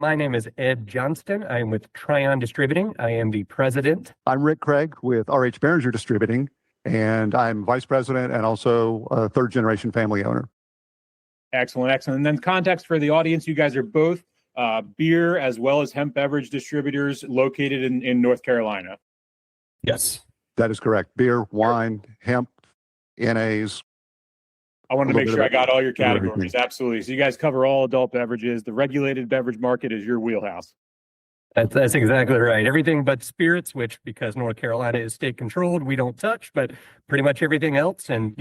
My name is Ed Johnston. I am with Tryon Distributing. I am the president. I'm Rick Craig with R.H. Barringer Distributing, and I'm vice president and also a third generation family owner. Excellent, excellent. And then context for the audience, you guys are both beer as well as hemp beverage distributors located in North Carolina. Yes. That is correct. Beer, wine, hemp, NAs. I wanted to make sure I got all your categories. Absolutely. So you guys cover all adult beverages. The regulated beverage market is your wheelhouse. That's exactly right. Everything but spirits, which because North Carolina is state controlled, we don't touch, but pretty much everything else. And,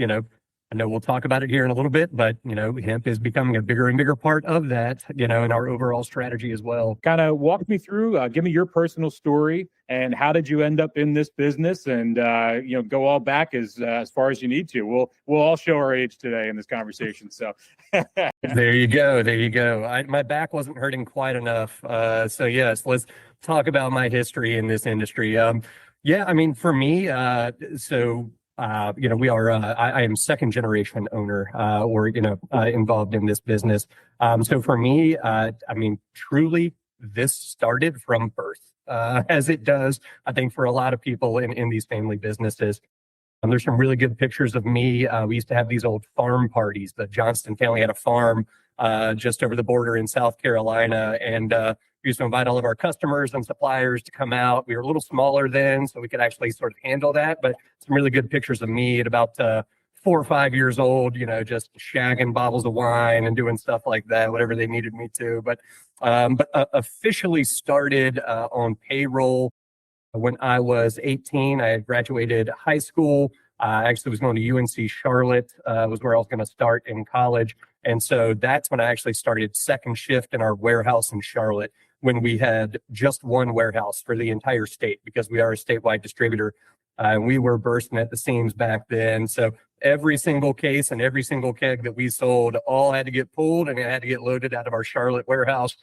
I know we'll talk about it here in a little bit, but, hemp is becoming a bigger and bigger part of that, in our overall strategy as well. Kind of walk me through, give me your personal story and how did you end up in this business and, go all back as far as you need to. We'll all show our age today in this conversation. So There you go. My back wasn't hurting quite enough. So yes, let's talk about my history in this industry. For me, we are, I am second generation owner, involved in this business. So for me, truly this started from birth, as it does, I think for a lot of people in these family businesses. There's some really good pictures of me. We used to have these old farm parties. The Johnston family had a farm, just over the border in South Carolina. And, we used to invite all of our customers and suppliers to come out. We were a little smaller then, so we could actually sort of handle that. But some really good pictures of me at about 4 or 5 years old, just shagging bottles of wine and doing stuff like that, whatever they needed me to. But officially started on payroll when I was 18. I had graduated high school. I actually was going to UNC Charlotte, was where I was going to start in college. And so that's when I actually started second shift in our warehouse in Charlotte, when we had just one warehouse for the entire state, because we are a statewide distributor. We were bursting at the seams back then. So every single case and every single keg that we sold all had to get pulled and it had to get loaded out of our Charlotte warehouse.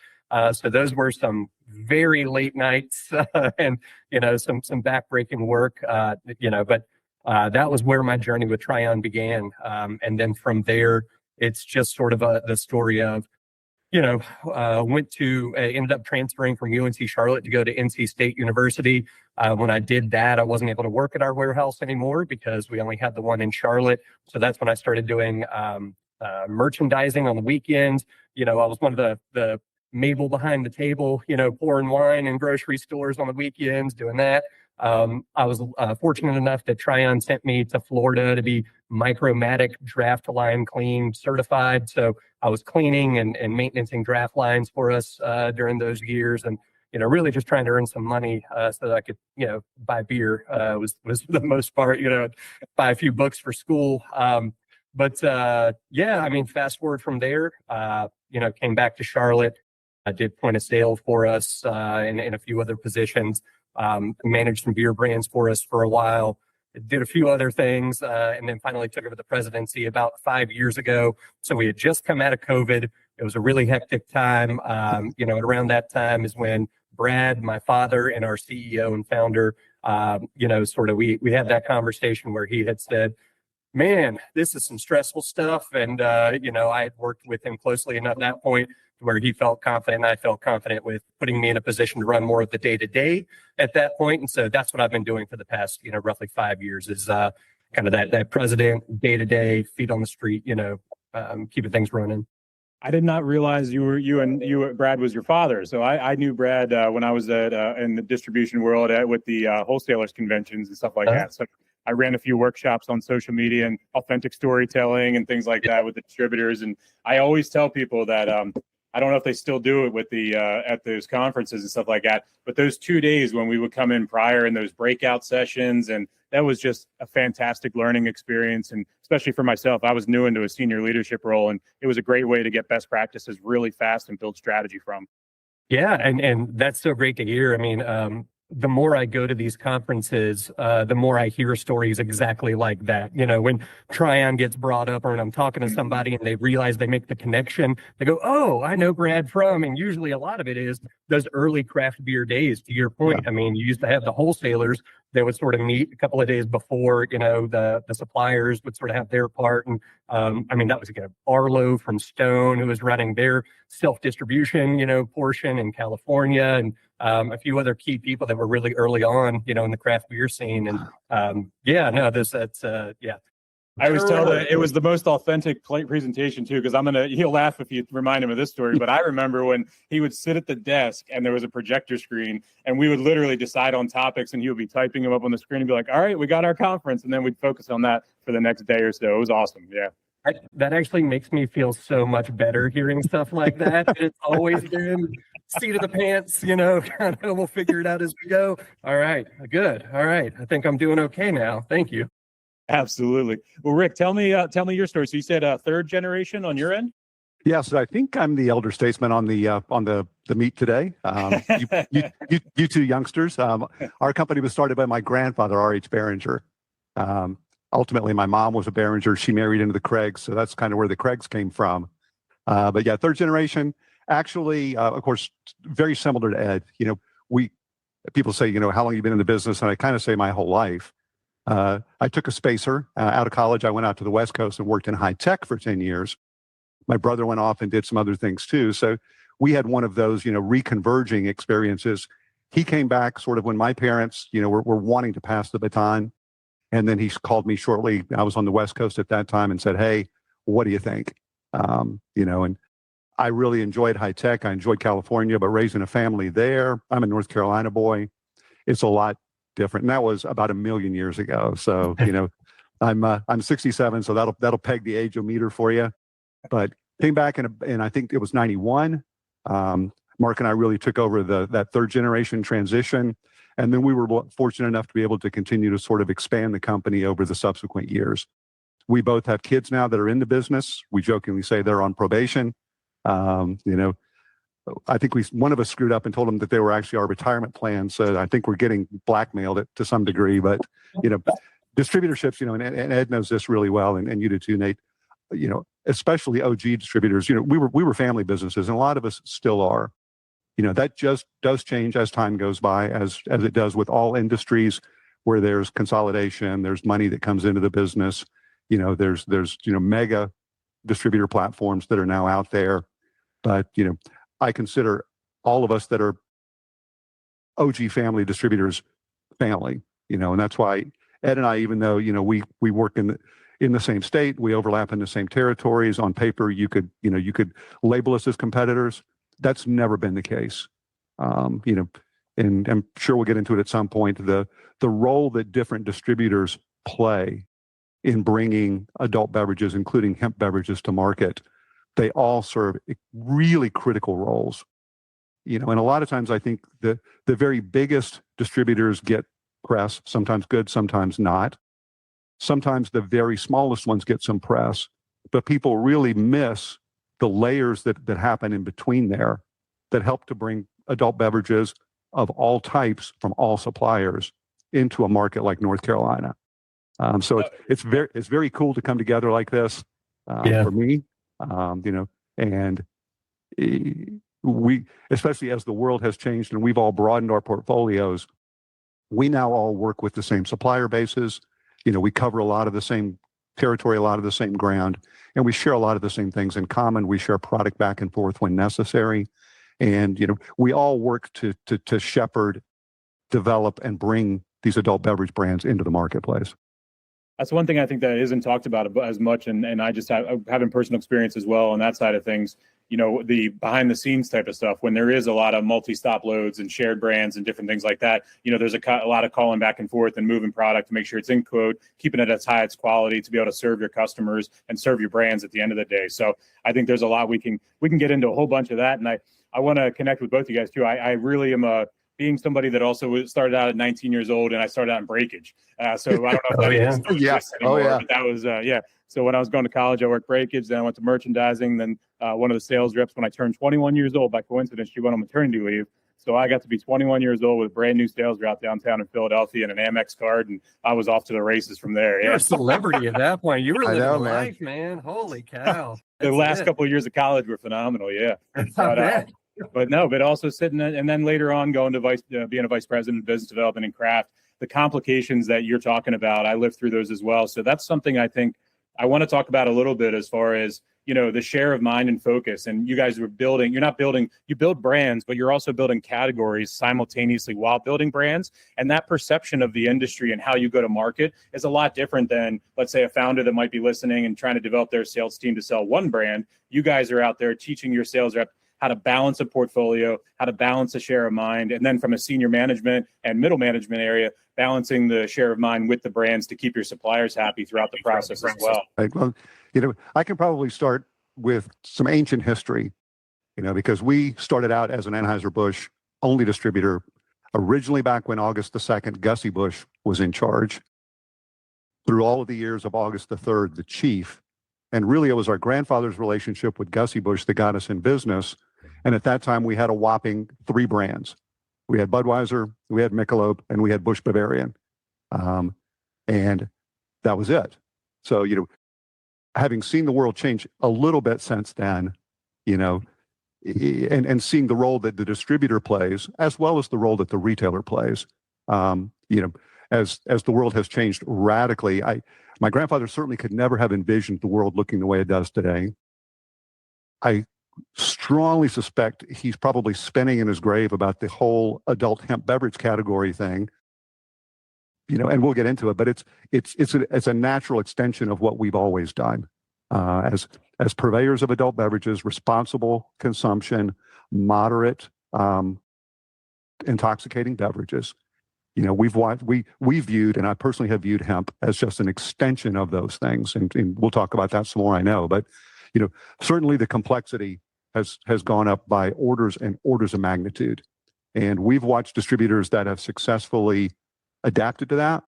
So those were some very late nights and, some backbreaking work, but that was where my journey with Tryon began. And then from there, it's just sort of the story of, ended up transferring from UNC Charlotte to go to NC State University. When I did that, I wasn't able to work at our warehouse anymore because we only had the one in Charlotte. So that's when I started doing merchandising on the weekends. I was one of the Mabel behind the table, pouring wine in grocery stores on the weekends, doing that. I was fortunate enough that Tryon sent me to Florida to be Micromatic draft line clean certified. So I was cleaning and maintaining draft lines for us during those years, and really just trying to earn some money so that I could buy beer was for the most part, buy a few books for school. Fast forward from there, came back to Charlotte. I did point of sale for us and a few other positions. Managed some beer brands for us for a while, did a few other things, and then finally took over the presidency about 5 years ago. So we had just come out of COVID. It was a really hectic time. Around that time is when Brad, my father, and our CEO and founder, we had that conversation where he had said, man, this is some stressful stuff. And, I had worked with him closely enough at that point where he felt confident and I felt confident with putting me in a position to run more of the day-to-day at that point. And so that's what I've been doing for the past, roughly 5 years is kind of that president, day-to-day, feet on the street, keeping things running. I did not realize Brad was your father. So I knew Brad when I was in the distribution world with the wholesalers conventions and stuff like that. So I ran a few workshops on social media and authentic storytelling and things like that with the distributors. And I always tell people that I don't know if they still do it with the at those conferences and stuff like that. But those 2 days when we would come in prior in those breakout sessions, and that was just a fantastic learning experience. And especially for myself, I was new into a senior leadership role, and it was a great way to get best practices really fast and build strategy from. Yeah, and that's so great to hear. I mean, the more I go to these conferences, the more I hear stories exactly like that. When Tryon gets brought up or when I'm talking to somebody and they realize they make the connection, they go, oh, I know Brad from, and usually a lot of it is those early craft beer days, to your point. Yeah. I mean, you used to have the wholesalers they would sort of meet a couple of days before, the suppliers would sort of have their part. And I mean, that was Arlo from Stone, who was running their self-distribution, portion in California, and a few other key people that were really early on, in the craft beer scene. And I always tell that it was the most authentic presentation too, because he'll laugh if you remind him of this story. But I remember when he would sit at the desk and there was a projector screen and we would literally decide on topics and he would be typing them up on the screen and be like, all right, we got our conference. And then we'd focus on that for the next day or so. It was awesome. Yeah. That actually makes me feel so much better hearing stuff like that. It's always been seat of the pants, kind of we'll figure it out as we go. All right, good. All right. I think I'm doing okay now. Thank you. Absolutely. Well, Rick, tell me your story. So you said third generation on your end? Yes, I think I'm the elder statesman on the meet today. You two youngsters. Our company was started by my grandfather, R.H. Barringer. Ultimately, my mom was a Barringer. She married into the Craigs, so that's kind of where the Craigs came from. But yeah, third generation. Actually, of course, very similar to Ed. People say, how long you been in the business, and I kind of say my whole life. I took a spacer out of college. I went out to the West Coast and worked in high tech for 10 years. My brother went off and did some other things too. So we had one of those, reconverging experiences. He came back sort of when my parents, were wanting to pass the baton. And then he called me shortly. I was on the West Coast at that time and said, hey, what do you think? And I really enjoyed high tech. I enjoyed California, but raising a family there, I'm a North Carolina boy. It's a lot different. And that was about 1 million years ago. So, I'm 67, so that'll peg the age meter for you. But came back and I think it was 91. Mark and I really took over that third generation transition. And then we were fortunate enough to be able to continue to sort of expand the company over the subsequent years. We both have kids now that are in the business. We jokingly say they're on probation. I think one of us screwed up and told them that they were actually our retirement plan. So I think we're getting blackmailed to some degree. But, distributorships, and Ed knows this really well, and you do too, Nate, especially OG distributors, we were family businesses, and a lot of us still are. That just does change as time goes by, as it does with all industries where there's consolidation, there's money that comes into the business. There's mega distributor platforms that are now out there. But, I consider all of us that are OG family distributors family, and that's why Ed and I, even though, we work in the same state, we overlap in the same territories. On paper, you could label us as competitors. That's never been the case. And I'm sure we'll get into it at some point. The role that different distributors play in bringing adult beverages, including hemp beverages, to market, they all serve really critical roles. And a lot of times I think the very biggest distributors get press, sometimes good, sometimes not. Sometimes the very smallest ones get some press, but people really miss the layers that happen in between there that help to bring adult beverages of all types from all suppliers into a market like North Carolina. So it's very cool to come together like this for me, and we, especially as the world has changed and we've all broadened our portfolios, we now all work with the same supplier bases. We cover a lot of the same territory, a lot of the same ground, and we share a lot of the same things in common. We share product back and forth when necessary. And, we all work to shepherd, develop, and bring these adult beverage brands into the marketplace. That's one thing I think that isn't talked about as much. And I just having personal experience as well on that side of things, the behind the scenes type of stuff, when there is a lot of multi-stop loads and shared brands and different things like that, there's a lot of calling back and forth and moving product to make sure it's in code, keeping it as high as quality to be able to serve your customers and serve your brands at the end of the day. So I think there's a lot we can get into a whole bunch of that. And I want to connect with both of you guys too. I really am being somebody that also started out at 19 years old, and I started out in breakage. So I don't know if that exists anymore, but that was, So when I was going to college, I worked breakage, then I went to merchandising, then one of the sales reps, when I turned 21 years old, by coincidence, she went on maternity leave. So I got to be 21 years old with a brand new sales route downtown in Philadelphia and an Amex card, and I was off to the races from there. You're a celebrity at that point. You were living life, man. Holy cow. The last couple of years of college were phenomenal, But also sitting and then later on going to being a vice president of business development and craft. the complications that you're talking about, I lived through those as well. So that's something I think I want to talk about a little bit as far as, the share of mind and focus. And you guys were building, you build brands, but you're also building categories simultaneously while building brands. And that perception of the industry and how you go to market is a lot different than, let's say, a founder that might be listening and trying to develop their sales team to sell one brand. You guys are out there teaching your sales rep how to balance a portfolio, how to balance a share of mind. And then from a senior management and middle management area, balancing the share of mind with the brands to keep your suppliers happy throughout the process as well. Right. Well, I can probably start with some ancient history, because we started out as an Anheuser-Busch only distributor. Originally, back when August the 2nd, Gussie Busch was in charge. Through all of the years of August the 3rd, the chief. And really, it was our grandfather's relationship with Gussie Busch that got us in business. And at that time, we had a whopping 3 brands. We had Budweiser, we had Michelob, and we had Busch Bavarian. And that was it. So, having seen the world change a little bit since then, and seeing the role that the distributor plays, as well as the role that the retailer plays, as the world has changed radically, my grandfather certainly could never have envisioned the world looking the way it does today. I strongly suspect he's probably spinning in his grave about the whole adult hemp beverage category thing. And we'll get into it, but it's a natural extension of what we've always done as purveyors of adult beverages, responsible consumption, moderate intoxicating beverages. We viewed, and I personally have viewed hemp as just an extension of those things, and we'll talk about that some more, I know. But certainly the complexity has gone up by orders and orders of magnitude, and we've watched distributors that have successfully adapted to that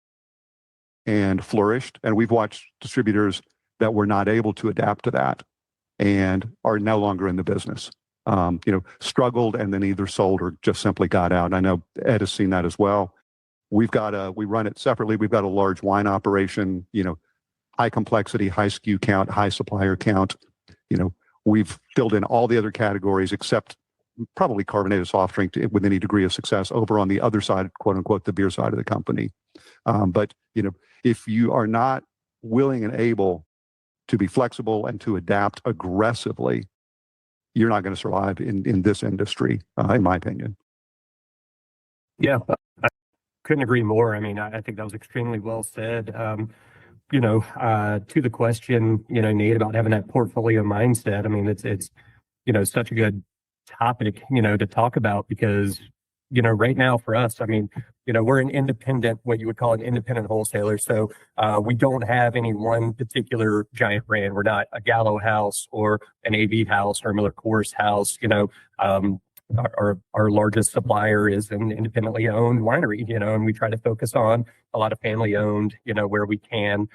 and flourished, and we've watched distributors that were not able to adapt to that and are no longer in the business. Struggled and then either sold or just simply got out. And I know Ed has seen that as well. We run it separately. We've got a large wine operation, high complexity, high SKU count, high supplier count. We've filled in all the other categories except probably carbonated soft drink with any degree of success over on the other side, quote unquote, the beer side of the company. But if you are not willing and able to be flexible and to adapt aggressively, you're not going to survive in this industry, in my opinion. Yeah, I couldn't agree more. I mean, I think that was extremely well said. To the question, Nate, about having that portfolio mindset. I mean, it's such a good topic, to talk about because, right now for us, I mean, we're an independent, what you would call an independent wholesaler. So we don't have any one particular giant brand. We're not a Gallo house or an AV house or a Miller Coors house. Our largest supplier is an independently owned winery, and we try to focus on a lot of family owned, where we can.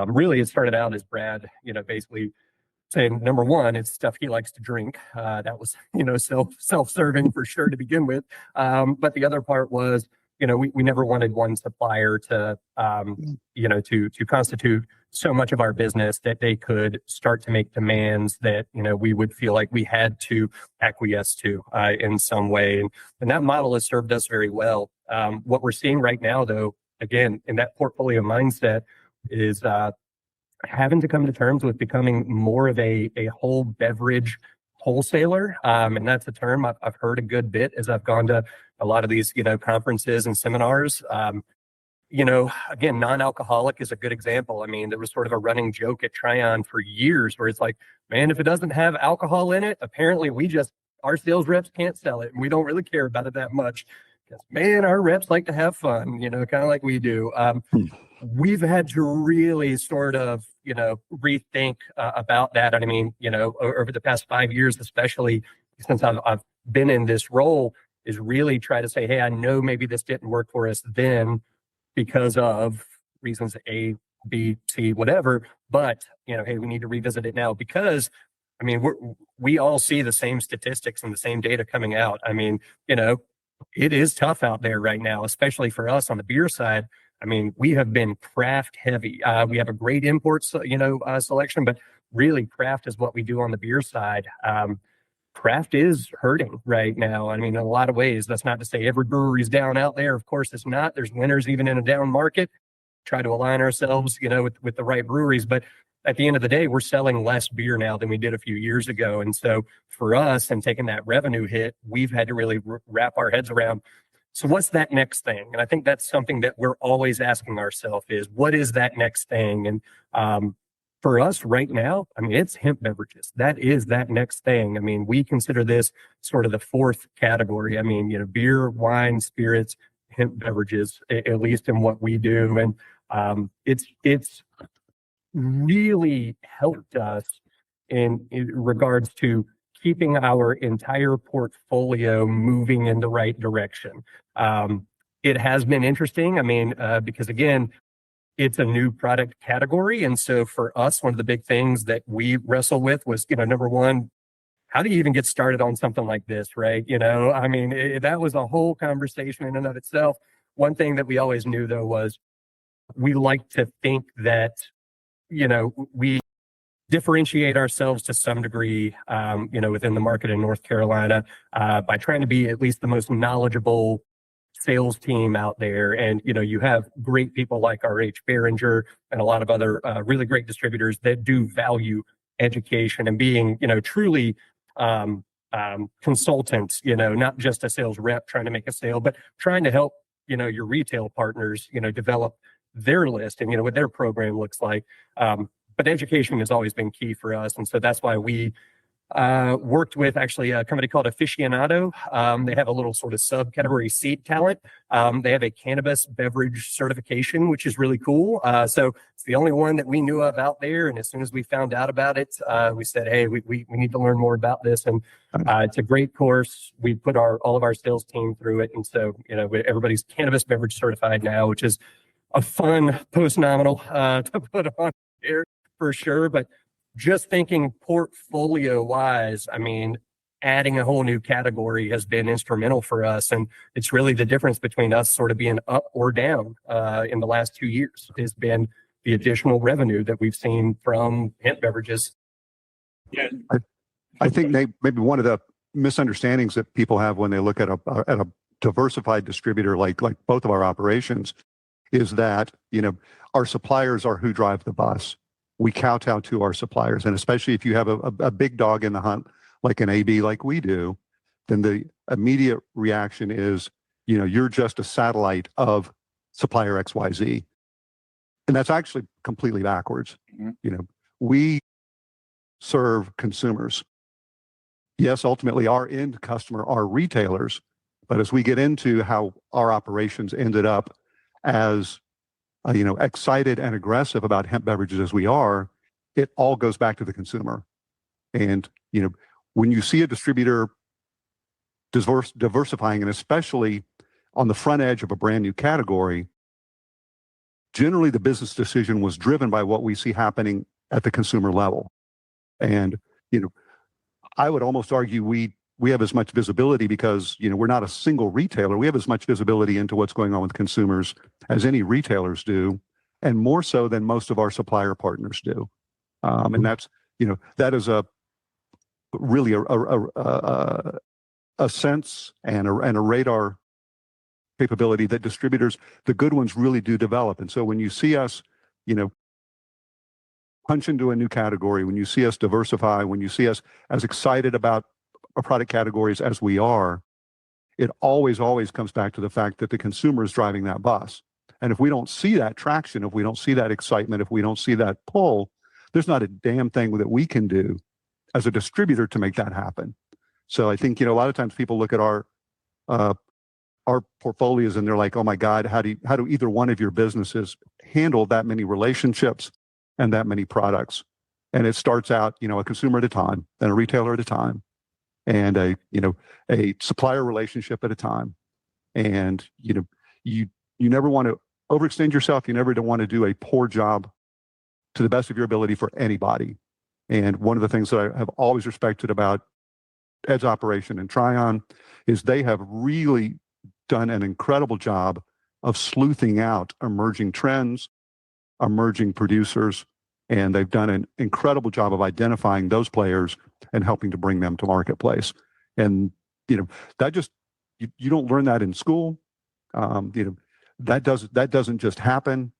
Really, it started out as Brad, basically saying, number one, it's stuff he likes to drink. That was, self-serving for sure to begin with. But the other part was, we never wanted one supplier to, to constitute so much of our business that they could start to make demands that, we would feel like we had to acquiesce to in some way. And that model has served us very well. What we're seeing right now, though, again, in that portfolio mindset is having to come to terms with becoming more of a whole beverage wholesaler. And that's a term I've heard a good bit as I've gone to a lot of these, conferences and seminars. Again, non-alcoholic is a good example. I mean, there was sort of a running joke at Tryon for years where it's like, man, if it doesn't have alcohol in it, apparently our sales reps can't sell it. And we don't really care about it that much. Because, man, our reps like to have fun, kind of like we do. We've had to really sort of, rethink about that. And I mean, over the past 5 years, especially since I've been in this role, is really try to say, hey, I know maybe this didn't work for us then because of reasons A, B, C, whatever. But, hey, we need to revisit it now because, I mean, we all see the same statistics and the same data coming out. I mean, it is tough out there right now, especially for us on the beer side. I mean, we have been craft heavy. We have a great import, selection, but really craft is what we do on the beer side. craft is hurting right now. I mean, in a lot of ways. That's not to say every brewery's down out there. Of course, it's not. There's winners even in a down market. Try to align ourselves, with the right breweries. But at the end of the day, we're selling less beer now than we did a few years ago. And so for us, and taking that revenue hit, we've had to really wrap our heads around. So what's that next thing? And I think that's something that we're always asking ourselves is, what is that next thing? And for us right now, I mean, it's hemp beverages. That is that next thing. I mean, we consider this sort of the fourth category. I mean, beer, wine, spirits, hemp beverages, at least in what we do. And it's really helped us in regards to keeping our entire portfolio moving in the right direction. It has been interesting. I mean, because again, it's a new product category. And so for us, one of the big things that we wrestle with was, number one, how do you even get started on something like this, right? I mean, that was a whole conversation in and of itself. One thing that we always knew, though, was we like to think that, we differentiate ourselves to some degree, within the market in North Carolina, by trying to be at least the most knowledgeable sales team out there. And, you have great people like R.H. Barringer and a lot of other really great distributors that do value education and being, truly consultants, not just a sales rep trying to make a sale, but trying to help, your retail partners, develop their list and, what their program looks like. But education has always been key for us. And so that's why we worked with actually a company called Aficionado. They have a little sort of subcategory, Seed Talent. They have a cannabis beverage certification, which is really cool. So it's the only one that we knew of out there. And as soon as we found out about it, we said, hey, we need to learn more about this. And it's a great course. We put all of our sales team through it. And so, everybody's cannabis beverage certified now, which is a fun post-nominal to put on here for sure. But just thinking portfolio wise, I mean, adding a whole new category has been instrumental for us. And it's really the difference between us sort of being up or down in the last 2 years has been the additional revenue that we've seen from hemp beverages. Yeah. I think maybe one of the misunderstandings that people have when they look at a diversified distributor like both of our operations is that, our suppliers are who drive the bus. We kowtow to our suppliers. And especially if you have a big dog in the hunt, like an AB, like we do, then the immediate reaction is, you're just a satellite of supplier XYZ. And that's actually completely backwards. Mm-hmm. We serve consumers. Yes, ultimately our end customer are retailers. But as we get into how our operations ended up as excited and aggressive about hemp beverages as we are, it all goes back to the consumer. And, when you see a distributor diversifying, and especially on the front edge of a brand new category, generally the business decision was driven by what we see happening at the consumer level. And, I would almost argue we have as much visibility because, we're not a single retailer. We have as much visibility into what's going on with consumers as any retailers do, and more so than most of our supplier partners do. And that's, that is really a sense and a radar capability that distributors, the good ones, really do develop. And so when you see us, punch into a new category, when you see us diversify, when you see us as excited about our product categories as we are, it always comes back to the fact that the consumer is driving that bus. And if we don't see that traction, if we don't see that excitement, if we don't see that pull, there's not a damn thing that we can do as a distributor to make that happen. So I think, a lot of times people look at our portfolios and they're like, oh my God, how do either one of your businesses handle that many relationships and that many products? And it starts out, a consumer at a time, then a retailer at a time, and a supplier relationship at a time. And, you never want to overextend yourself. You never want to do a poor job to the best of your ability for anybody. And one of the things that I have always respected about Ed's operation and Tryon is they have really done an incredible job of sleuthing out emerging trends, emerging producers, and they've done an incredible job of identifying those players and helping to bring them to marketplace. And, that just, you don't learn that in school. That doesn't just happen.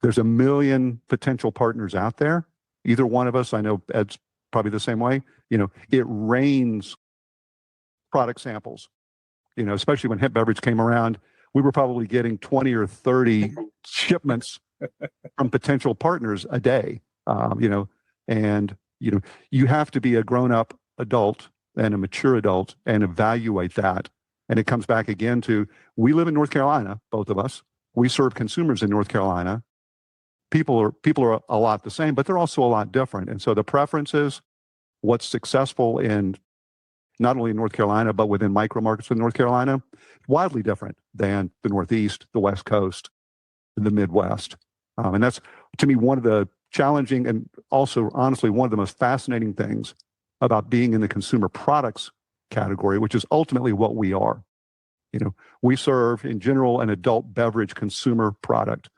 There's a million potential partners out there. Either one of us, I know Ed's probably the same way, it rains product samples, especially when Hemp Beverage came around, we were probably getting 20 or 30 shipments from potential partners a day, and, you have to be a grown-up adult and a mature adult and evaluate that. And it comes back again to, we live in North Carolina, both of us. We serve consumers in North Carolina. People are a lot the same, but they're also a lot different. And so the preferences, what's successful in not only in North Carolina, but within micro markets in North Carolina, wildly different than the Northeast, the West Coast, the Midwest. And that's, to me, one of the challenging and also, honestly, one of the most fascinating things about being in the consumer products category, which is ultimately what we are. We serve, in general, an adult beverage consumer product.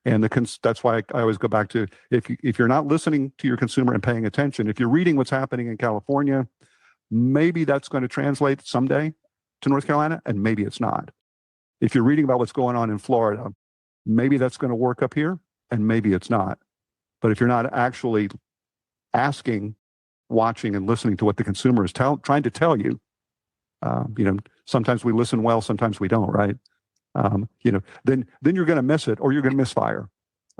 And that's why I always go back to, if you're not listening to your consumer and paying attention, if you're reading what's happening in California, maybe that's going to translate someday to North Carolina, and maybe it's not. If you're reading about what's going on in Florida, maybe that's going to work up here, and maybe it's not. But if you're not actually asking, watching, and listening to what the consumer is trying to tell you, sometimes we listen well, sometimes we don't, right? Then you're going to miss it, or you're going to misfire.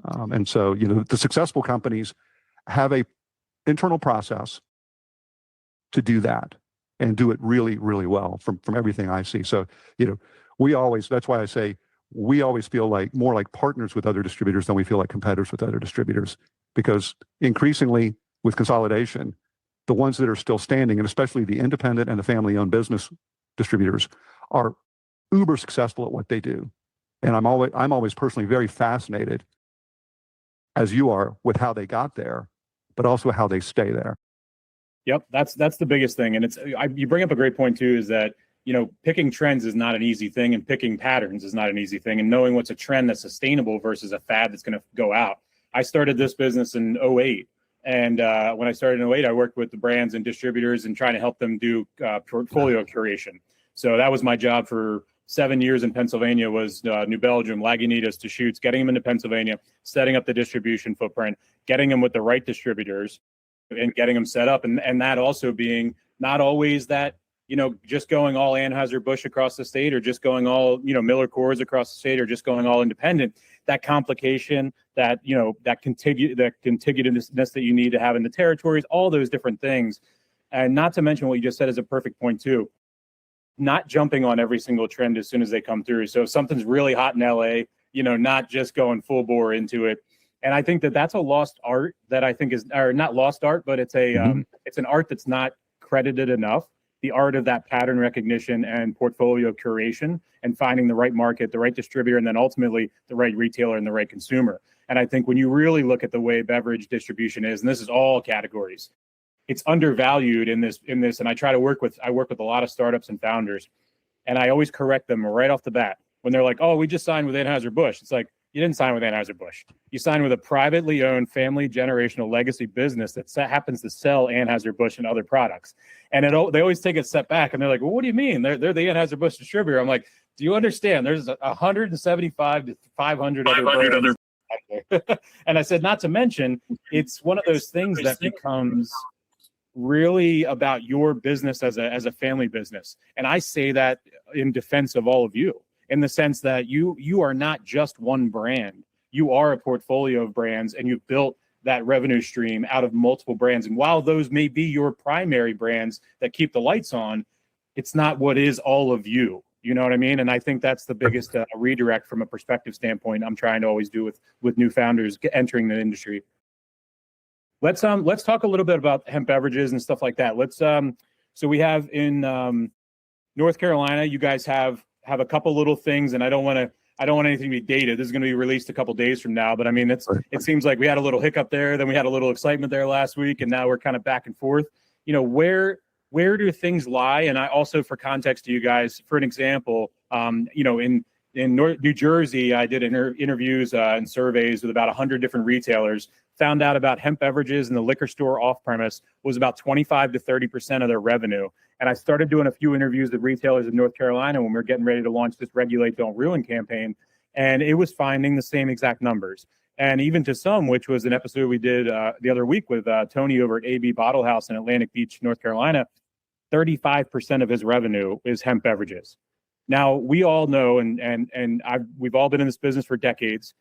And so, the successful companies have a internal process to do that and do it really, really well from everything I see. So, that's why I say we always feel like more like partners with other distributors than we feel like competitors with other distributors, because increasingly with consolidation, the ones that are still standing, and especially the independent and the family-owned business distributors, are uber successful at what they do. And I'm always personally very fascinated, as you are, with how they got there, but also how they stay there. Yep, that's the biggest thing. And you bring up a great point too, is that, picking trends is not an easy thing, and picking patterns is not an easy thing, and knowing what's a trend that's sustainable versus a fad that's going to go out. I started this business in 2008. And when I started in 2008, I worked with the brands and distributors and trying to help them do portfolio curation. So that was my job for 7 years in Pennsylvania, was New Belgium, Lagunitas, Deschutes, getting them into Pennsylvania, setting up the distribution footprint, getting them with the right distributors, and getting them set up. And that also being not always that, just going all Anheuser-Busch across the state, or just going all, Miller Coors across the state, or just going all independent. That complication, that contiguousness that you need to have in the territories, all those different things. And not to mention what you just said is a perfect point too. Not jumping on every single trend as soon as they come through. So if something's really hot in LA, not just going full bore into it. And I think that that's a lost art that I think is, or not lost art, but it's it's an art that's not credited enough. The art of that pattern recognition and portfolio curation, and finding the right market, the right distributor, and then ultimately the right retailer and the right consumer. And I think when you really look at the way beverage distribution is, and this is all categories, it's undervalued in this. And I work with a lot of startups and founders, and I always correct them right off the bat when they're like, "Oh, we just signed with Anheuser-Busch." It's like, you didn't sign with Anheuser-Busch. You signed with a privately owned, family generational legacy business that happens to sell Anheuser-Busch and other products. And they always take a step back, and they're like, "Well, what do you mean? They're the Anheuser-Busch distributor." I'm like, "Do you understand? There's 175 to 500 other brands." And I said, not to mention, it's one of those things that becomes really about your business as a family business. And I say that in defense of all of you, in the sense that you are not just one brand. You are a portfolio of brands, and you've built that revenue stream out of multiple brands. And while those may be your primary brands that keep the lights on, it's not what is all of you. You know what I mean? And I think that's the biggest redirect from a perspective standpoint I'm trying to always do with new founders entering the industry. Let's talk a little bit about hemp beverages and stuff like that. So we have in North Carolina, you guys have a couple little things, and I don't want anything to be dated. This is going to be released a couple days from now, but I mean, it seems like we had a little hiccup there, then we had a little excitement there last week, and now we're kind of back and forth. Where do things lie? And I also, for context to you guys, for an example, in New Jersey, I did interviews and surveys with about 100 different retailers found out about hemp beverages in the liquor store off premise was about 25 to 30% of their revenue. And I started doing a few interviews with retailers in North Carolina when we were getting ready to launch this Regulate Don't Ruin campaign. And it was finding the same exact numbers. And even to some, which was an episode we did the other week with Tony over at AB Bottle House in Atlantic Beach, North Carolina, 35% of his revenue is hemp beverages. Now, we all know, we've all been in this business for decades.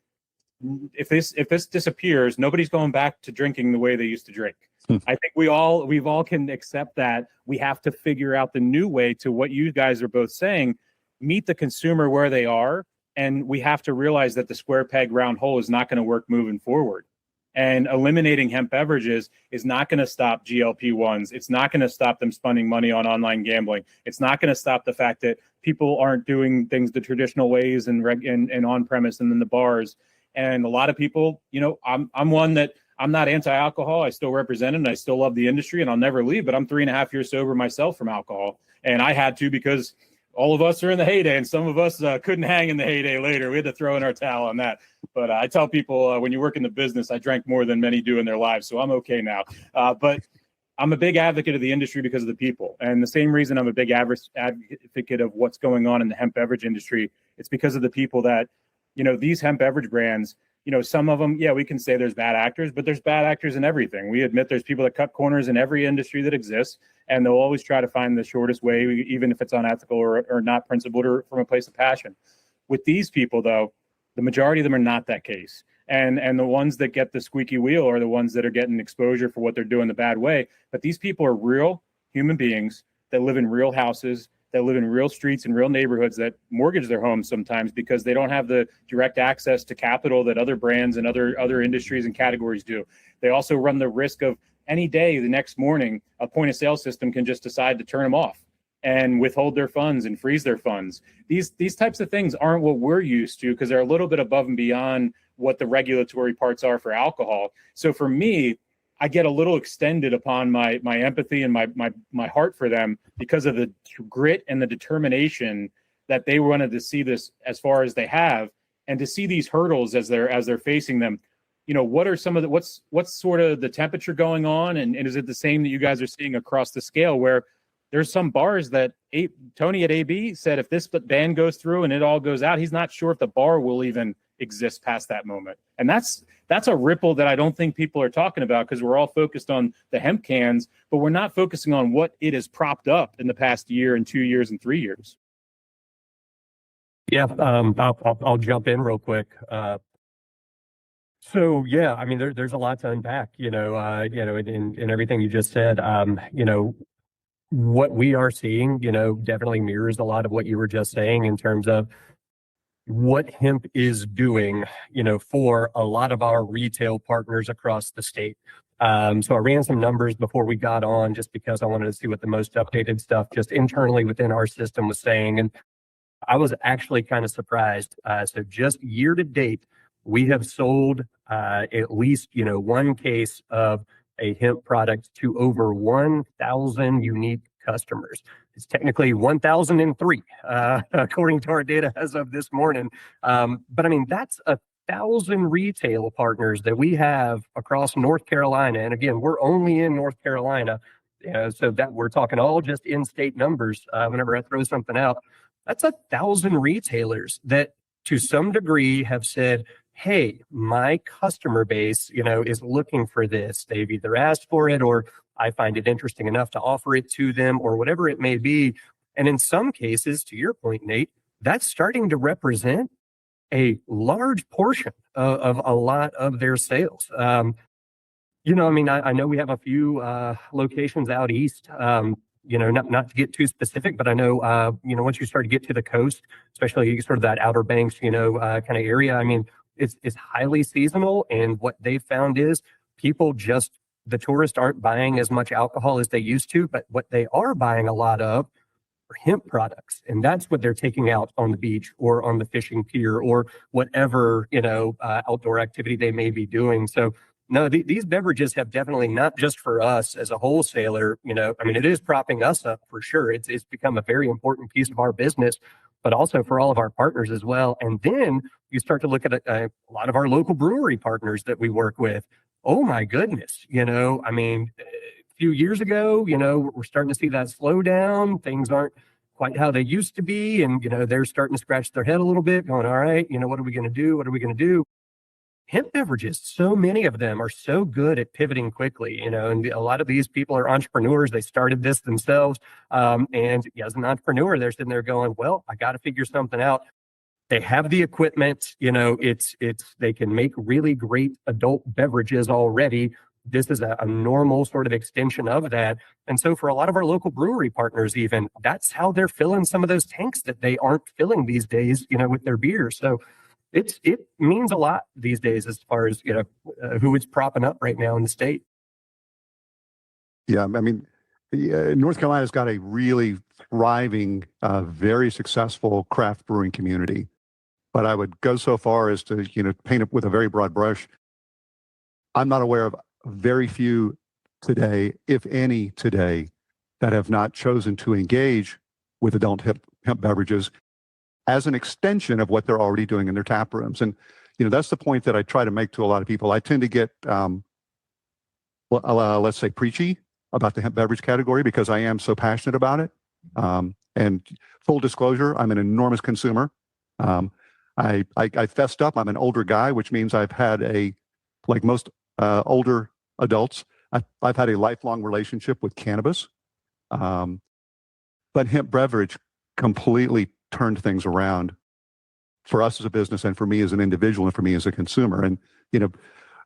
If this disappears, nobody's going back to drinking the way they used to drink. I think we've all can accept that. We have to figure out the new way to what you guys are both saying, meet the consumer where they are. And we have to realize that the square peg round hole is not going to work moving forward. And eliminating hemp beverages is not going to stop GLP-1s. It's not going to stop them spending money on online gambling. It's not going to stop the fact that people aren't doing things the traditional ways and on premise and in the bars. And a lot of people, I'm one that I'm not anti-alcohol. I still represent it and I still love the industry and I'll never leave, but I'm 3.5 years sober myself from alcohol. And I had to because all of us are in the heyday and some of us couldn't hang in the heyday later. We had to throw in our towel on that. But I tell people when you work in the business, I drank more than many do in their lives. So I'm okay now. But I'm a big advocate of the industry because of the people. And the same reason I'm a big advocate of what's going on in the hemp beverage industry, it's because of the people that, these hemp beverage brands, some of them, we can say there's bad actors, but there's bad actors in everything. We admit there's people that cut corners in every industry that exists, and they'll always try to find the shortest way, even if it's unethical or not principled or from a place of passion. With these people, though, the majority of them are not that case. And the ones that get the squeaky wheel are the ones that are getting exposure for what they're doing the bad way. But these people are real human beings that live in real houses, that live in real streets and real neighborhoods, that mortgage their homes sometimes because they don't have the direct access to capital that other brands and other industries and categories do. They also run the risk of any day, the next morning, a point of sale system can just decide to turn them off and withhold their funds and freeze their funds. These types of things aren't what we're used to because they're a little bit above and beyond what the regulatory parts are for alcohol. So for me, I get a little extended upon my empathy and my heart for them because of the grit and the determination that they wanted to see this as far as they have, and to see these hurdles as they're facing them. What are some of what's sort of the temperature going on, and is it the same that you guys are seeing across the scale where there's some bars that Tony at AB said if this ban goes through and it all goes out, he's not sure if the bar will even exist past that moment. And that's a ripple that I don't think people are talking about because we're all focused on the hemp cans, but we're not focusing on what it has propped up in the past year and 2 years and 3 years. Yeah, I'll jump in real quick. So yeah, I mean, there's a lot to unpack, in everything you just said. What we are seeing, definitely mirrors a lot of what you were just saying in terms of what hemp is doing, for a lot of our retail partners across the state. So I ran some numbers before we got on just because I wanted to see what the most updated stuff just internally within our system was saying. And I was actually kind of surprised. So just year to date, we have sold at least, one case of a hemp product to over 1,000 unique customers. It's technically 1,003, according to our data as of this morning. But I mean, that's 1,000 retail partners that we have across North Carolina. And again, we're only in North Carolina. So that we're talking all just in-state numbers. Whenever I throw something out, that's 1,000 retailers that to some degree have said, hey, my customer base, is looking for this. They've either asked for it or I find it interesting enough to offer it to them or whatever it may be. And in some cases, to your point, Nate, that's starting to represent a large portion of a lot of their sales. I know we have a few locations out east, not to get too specific, but I know, once you start to get to the coast, especially sort of that Outer Banks, kind of area, I mean, it's highly seasonal. And what they found is the tourists aren't buying as much alcohol as they used to, but what they are buying a lot of are hemp products. And that's what they're taking out on the beach or on the fishing pier or whatever, outdoor activity they may be doing. So no, these beverages have definitely not just for us as a wholesaler, it is propping us up for sure. It's become a very important piece of our business, but also for all of our partners as well. And then you start to look at a lot of our local brewery partners that we work with. oh my goodness, I mean, a few years ago, we're starting to see that slow down. Things aren't quite how they used to be. And, they're starting to scratch their head a little bit going, all right, what are we going to do? What are we going to do? Hemp beverages, so many of them are so good at pivoting quickly, and a lot of these people are entrepreneurs. They started this themselves. And as an entrepreneur, they're sitting there going, well, I got to figure something out. They have the equipment, they can make really great adult beverages already. This is a normal sort of extension of that. And so for a lot of our local brewery partners, even that's how they're filling some of those tanks that they aren't filling these days, with their beer. So it means a lot these days as far as, who it's propping up right now in the state. Yeah, I mean, North Carolina's got a really thriving, very successful craft brewing community. But I would go so far as to, paint it with a very broad brush. I'm not aware of very few today, if any today, that have not chosen to engage with adult hemp beverages as an extension of what they're already doing in their tap rooms. And, that's the point that I try to make to a lot of people. I tend to get, let's say, preachy about the hemp beverage category because I am so passionate about it. And full disclosure, I'm an enormous consumer. I fessed up. I'm an older guy, which means I've had like most older adults, I've had a lifelong relationship with cannabis. But hemp beverage completely turned things around for us as a business and for me as an individual and for me as a consumer. And,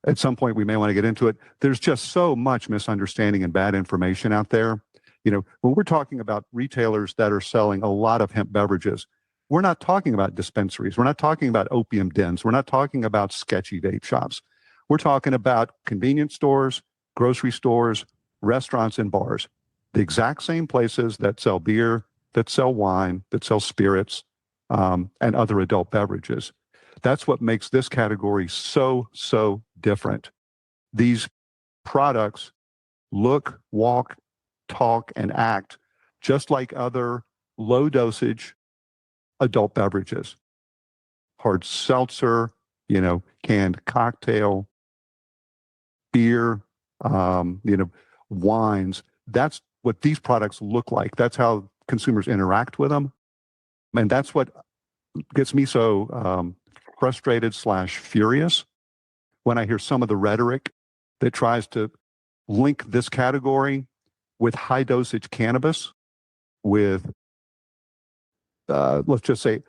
at some point we may want to get into it. There's just so much misunderstanding and bad information out there. When we're talking about retailers that are selling a lot of hemp beverages, we're not talking about dispensaries. We're not talking about opium dens. We're not talking about sketchy vape shops. We're talking about convenience stores, grocery stores, restaurants, and bars. The exact same places that sell beer, that sell wine, that sell spirits, and other adult beverages. That's what makes this category so, so different. These products look, walk, talk, and act just like other low dosage adult beverages. Hard seltzer, canned cocktail, beer, wines. That's what these products look like. That's how consumers interact with them. And that's what gets me so frustrated / furious when I hear some of the rhetoric that tries to link this category with high dosage cannabis, with, let's just say,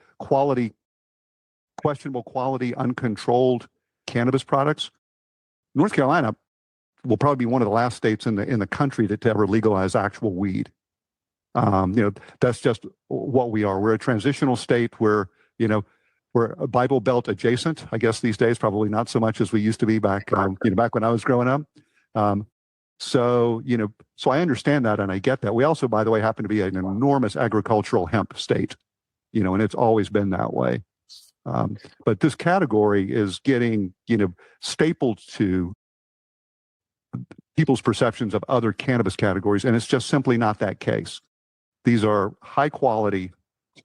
questionable quality, uncontrolled cannabis products. North Carolina will probably be one of the last states in the country to ever legalize actual weed. That's just what we are. We're a transitional state. We're a Bible Belt adjacent. I guess these days, probably not so much as we used to be back when I was growing up. So I understand that and I get that. We also, by the way, happen to be an enormous agricultural hemp state, and it's always been that way. But this category is getting, stapled to people's perceptions of other cannabis categories, and it's just simply not that case. These are high quality,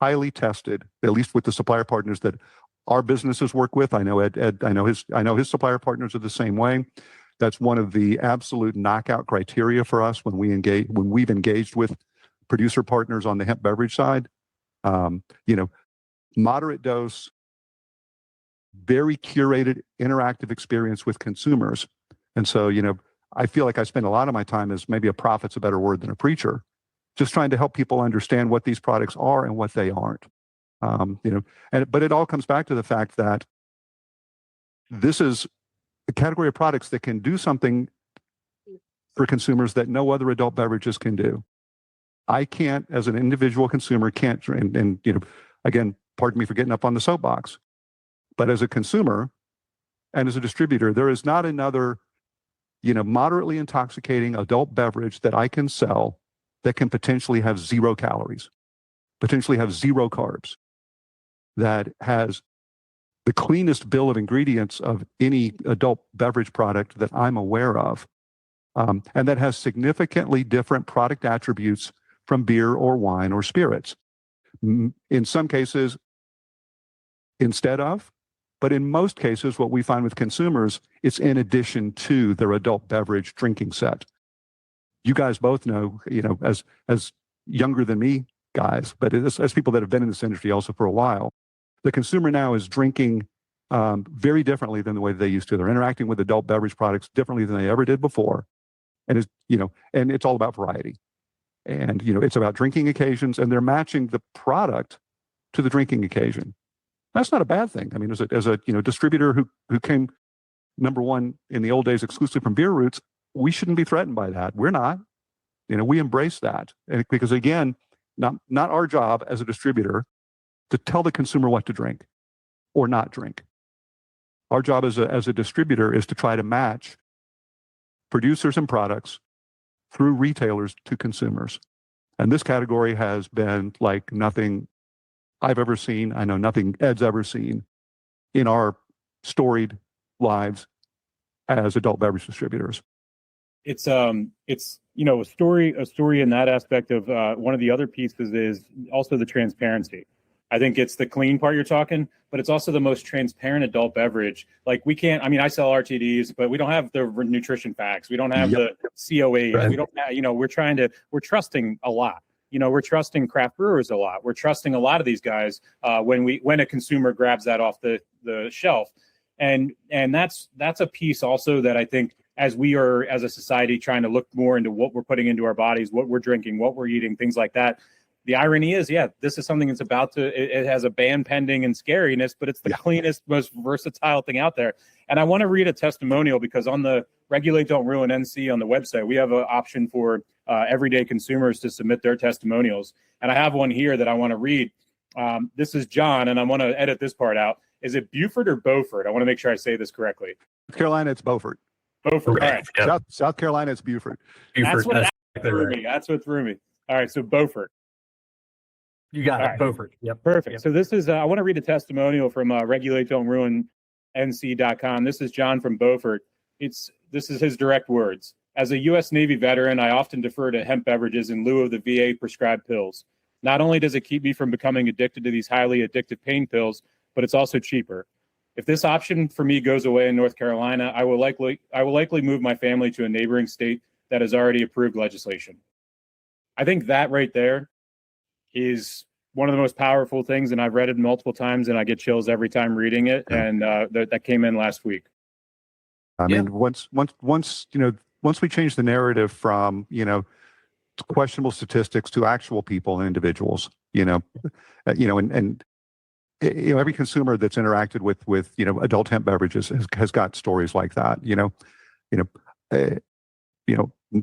highly tested, at least with the supplier partners that our businesses work with. I know Ed I know his supplier partners are the same way. That's one of the absolute knockout criteria for us when we've engaged with producer partners on the hemp beverage side. Moderate dose, very curated, interactive experience with consumers. And so, I feel like I spend a lot of my time as maybe a prophet's a better word than a preacher, just trying to help people understand what these products are and what they aren't. But it all comes back to the fact that this is a category of products that can do something for consumers that no other adult beverages can do. I can't, as an individual consumer, and again, pardon me for getting up on the soapbox, but as a consumer and as a distributor, there is not another, moderately intoxicating adult beverage that I can sell that can potentially have 0 calories, potentially have 0 carbs, that has the cleanest bill of ingredients of any adult beverage product that I'm aware of, and that has significantly different product attributes from beer or wine or spirits. In some cases, instead of, But in most cases, what we find with consumers, it's in addition to their adult beverage drinking set. You guys both know, as younger than me guys, but as people that have been in this industry also for a while, the consumer now is drinking very differently than the way they used to. They're interacting with adult beverage products differently than they ever did before. And it's all about variety. And, it's about drinking occasions, and they're matching the product to the drinking occasion. That's not a bad thing. I mean, as a distributor who came number one in the old days exclusively from beer roots, we shouldn't be threatened by that. We're not. We embrace that. And because again, not our job as a distributor to tell the consumer what to drink or not drink. Our job as a distributor is to try to match producers and products through retailers to consumers. And this category has been like nothing I've ever seen. I know nothing Ed's ever seen in our storied lives as adult beverage distributors. It's a story in that aspect of one of the other pieces is also the transparency. I think it's the clean part you're talking, but it's also the most transparent adult beverage. Like I sell RTDs, but we don't have the nutrition facts. We don't have the COAs. Right. We don't have, we're trusting a lot. We're trusting craft brewers a lot. We're trusting a lot of these guys when a consumer grabs that off the shelf. And that's a piece also that I think as we are as a society trying to look more into what we're putting into our bodies, what we're drinking, what we're eating, things like that. The irony is, this is something that's it has a ban pending and scariness, but it's the cleanest, most versatile thing out there. And I want to read a testimonial because on the Regulate Don't Ruin NC on the website, we have an option for everyday consumers to submit their testimonials. And I have one here that I want to read. This is John, and I want to edit this part out. Is it Buford or Beaufort? I want to make sure I say this correctly. Carolina, it's Beaufort. Beaufort, all right. Yep. South Carolina, it's Buford. That's what threw me. That's what threw me. All right, so Beaufort. You got it, right. Beaufort. Yep. Perfect. Yep. So this is, I want to read a testimonial from Regulate Don't Ruin NC.com. This is John from Beaufort. This is his direct words. As a U.S. Navy veteran, I often defer to hemp beverages in lieu of the VA prescribed pills. Not only does it keep me from becoming addicted to these highly addictive pain pills, but it's also cheaper. If this option for me goes away in North Carolina, I will likely move my family to a neighboring state that has already approved legislation. I think that right there is one of the most powerful things, and I've read it multiple times, and I get chills every time reading it. And that came in last week. I mean, once we change the narrative from questionable statistics to actual people and individuals, every consumer that's interacted with adult hemp beverages has got stories like that.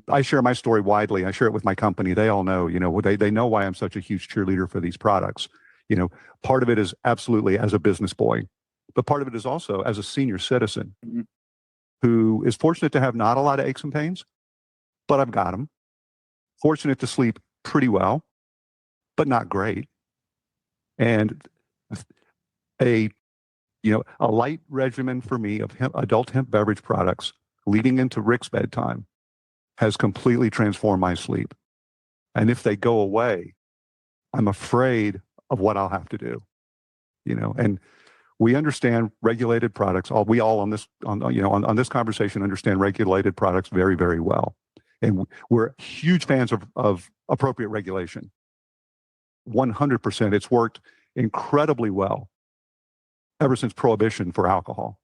I share my story widely. I share it with my company. They all know, they know why I'm such a huge cheerleader for these products. Part of it is absolutely as a business boy, but part of it is also as a senior citizen who is fortunate to have not a lot of aches and pains, but I've got them. Fortunate to sleep pretty well, but not great. And a light regimen for me of adult hemp beverage products leading into Rick's bedtime has completely transformed my sleep. And if they go away, I'm afraid of what I'll have to do. And we understand regulated products. We all on this conversation understand regulated products very, very well. And we're huge fans of appropriate regulation. 100%. It's worked incredibly well ever since prohibition for alcohol.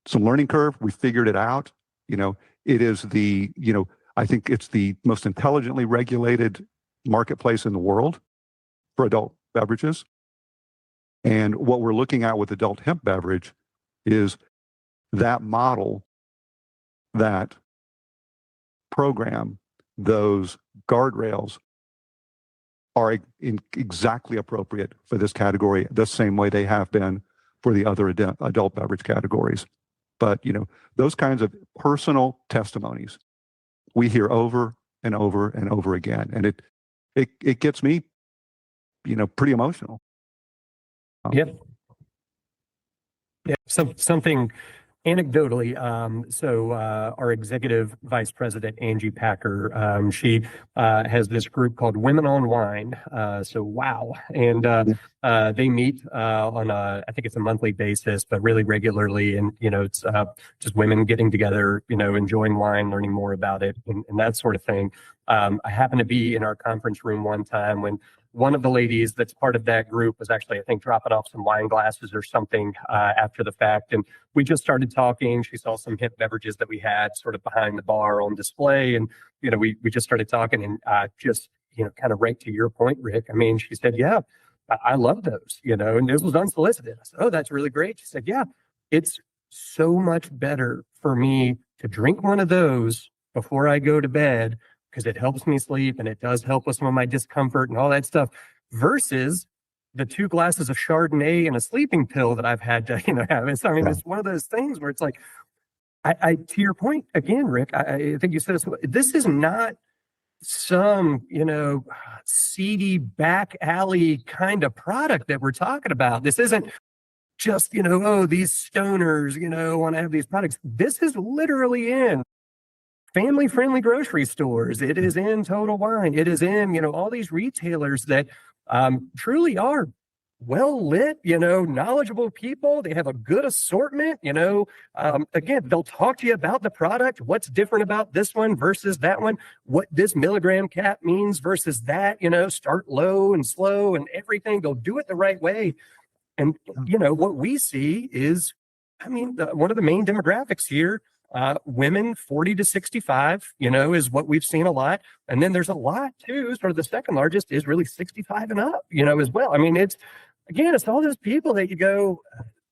Some learning curve. We figured it out. It is I think it's the most intelligently regulated marketplace in the world for adult beverages. And what we're looking at with adult hemp beverage is that model, that program, those guardrails are exactly appropriate for this category, the same way they have been for the other adult beverage categories. But, those kinds of personal testimonies we hear over and over and over again. And it gets me, pretty emotional. Yep. Yeah. So something, Anecdotally, our executive vice president, Angie Packer, she has this group called Women on Wine. Wow. And they meet on I think it's a monthly basis, but really regularly. And, it's just women getting together, enjoying wine, learning more about it and that sort of thing. I happened to be in our conference room one time when one of the ladies that's part of that group was actually, I think, dropping off some wine glasses or something after the fact. And we just started talking. She saw some hemp beverages that we had sort of behind the bar on display. And, we just started talking and kind of right to your point, Rick. I mean, she said, yeah, I love those, and this was unsolicited. I said, oh, that's really great. She said, yeah, it's so much better for me to drink one of those before I go to bed, because it helps me sleep and it does help with some of my discomfort and all that stuff, versus the 2 glasses of Chardonnay and a sleeping pill that I've had to, have. It's one of those things where it's like, I to your point again, Rick, I think you said this is not some, seedy back alley kind of product that we're talking about. This isn't just, oh, these stoners, want to have these products. This is literally in family-friendly grocery stores. It is in Total Wine. It is in, all these retailers that truly are well-lit, knowledgeable people. They have a good assortment, again, they'll talk to you about the product, what's different about this one versus that one, what this milligram cap means versus that, start low and slow and everything. They'll do it the right way. And, what we see is, one of the main demographics here, women 40 to 65, is what we've seen a lot. And then there's a lot too, sort of the second largest is really 65 and up, as well. It's all those people that you go,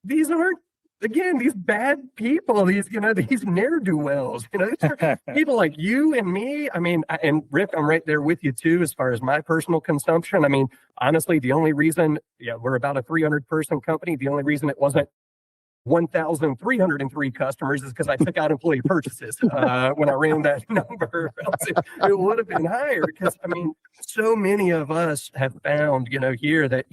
these aren't, again, these bad people, these, these ne'er-do-wells, these are people like you and me. And Rick, I'm right there with you too, as far as my personal consumption. Honestly, the only reason, we're about a 300 person company. The only reason it wasn't 1,303 customers is because I took out employee purchases when I ran that number. It would have been higher because, so many of us have found, here that,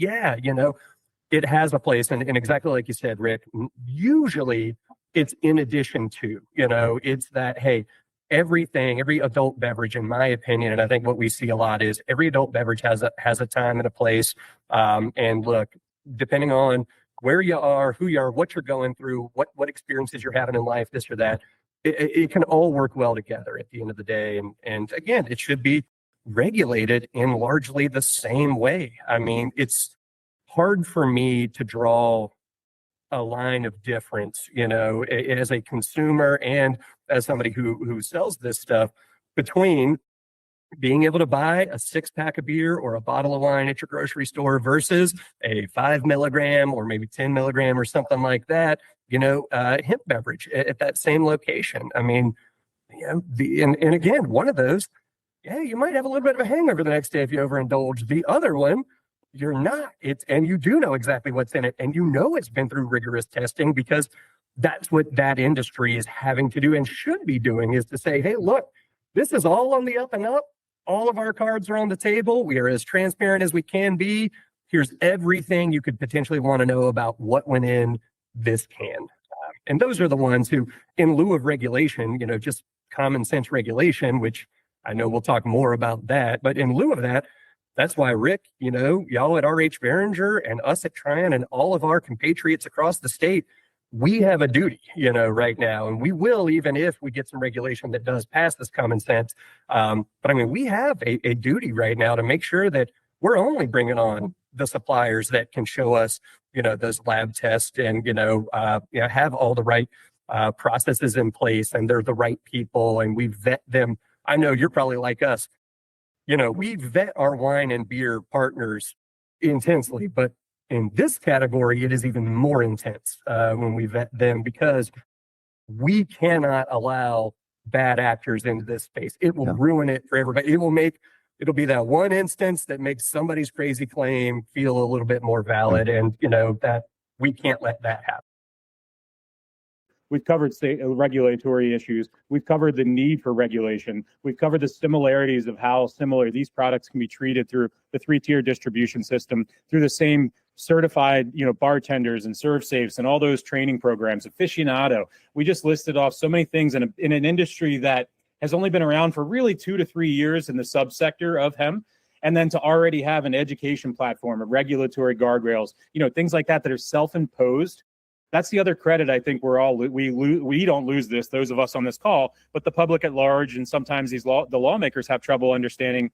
it has a place. And exactly like you said, Rick, usually it's in addition to, it's that, hey, every adult beverage, in my opinion, and I think what we see a lot is every adult beverage has a time and a place. And look, depending on where you are, who you are, what you're going through, what experiences you're having in life, this or that, it can all work well together at the end of the day. And again, it should be regulated in largely the same way. It's hard for me to draw a line of difference, as a consumer and as somebody who sells this stuff, between being able to buy a 6-pack of beer or a bottle of wine at your grocery store versus a 5 milligram or maybe 10 milligram or something like that, hemp beverage at that same location. And again, one of those, you might have a little bit of a hangover the next day if you overindulge. The other one, you're not. And you do know exactly what's in it, and it's been through rigorous testing, because that's what that industry is having to do and should be doing, is to say, hey, look, this is all on the up and up. All of our cards are on the table. We are as transparent as we can be. Here's everything you could potentially want to know about what went in this can. And those are the ones who, in lieu of regulation, just common sense regulation, which I know we'll talk more about that. But in lieu of that, that's why, Rick, y'all at R.H. Barringer and us at Tryon and all of our compatriots across the state, we have a duty, right now, and we will, even if we get some regulation that does pass this common sense. But we have a duty right now to make sure that we're only bringing on the suppliers that can show us, those lab tests and, have all the right processes in place, and they're the right people, and we vet them. I know you're probably like us. We vet our wine and beer partners intensely, but in this category, it is even more intense when we vet them, because we cannot allow bad actors into this space. It will ruin it for everybody. It'll be that one instance that makes somebody's crazy claim feel a little bit more valid. And, that we can't let that happen. We've covered state regulatory issues. We've covered the need for regulation. We've covered the similarities of how similar these products can be treated through the 3-tier distribution system, through the same certified, bartenders and serve safes and all those training programs, aficionado. We just listed off so many things in an industry that has only been around for really 2 to 3 years in the subsector of hemp. And then to already have an education platform, a regulatory guardrails, things like that are self-imposed. That's the other credit I think we don't lose this, those of us on this call, but the public at large, and sometimes the lawmakers have trouble understanding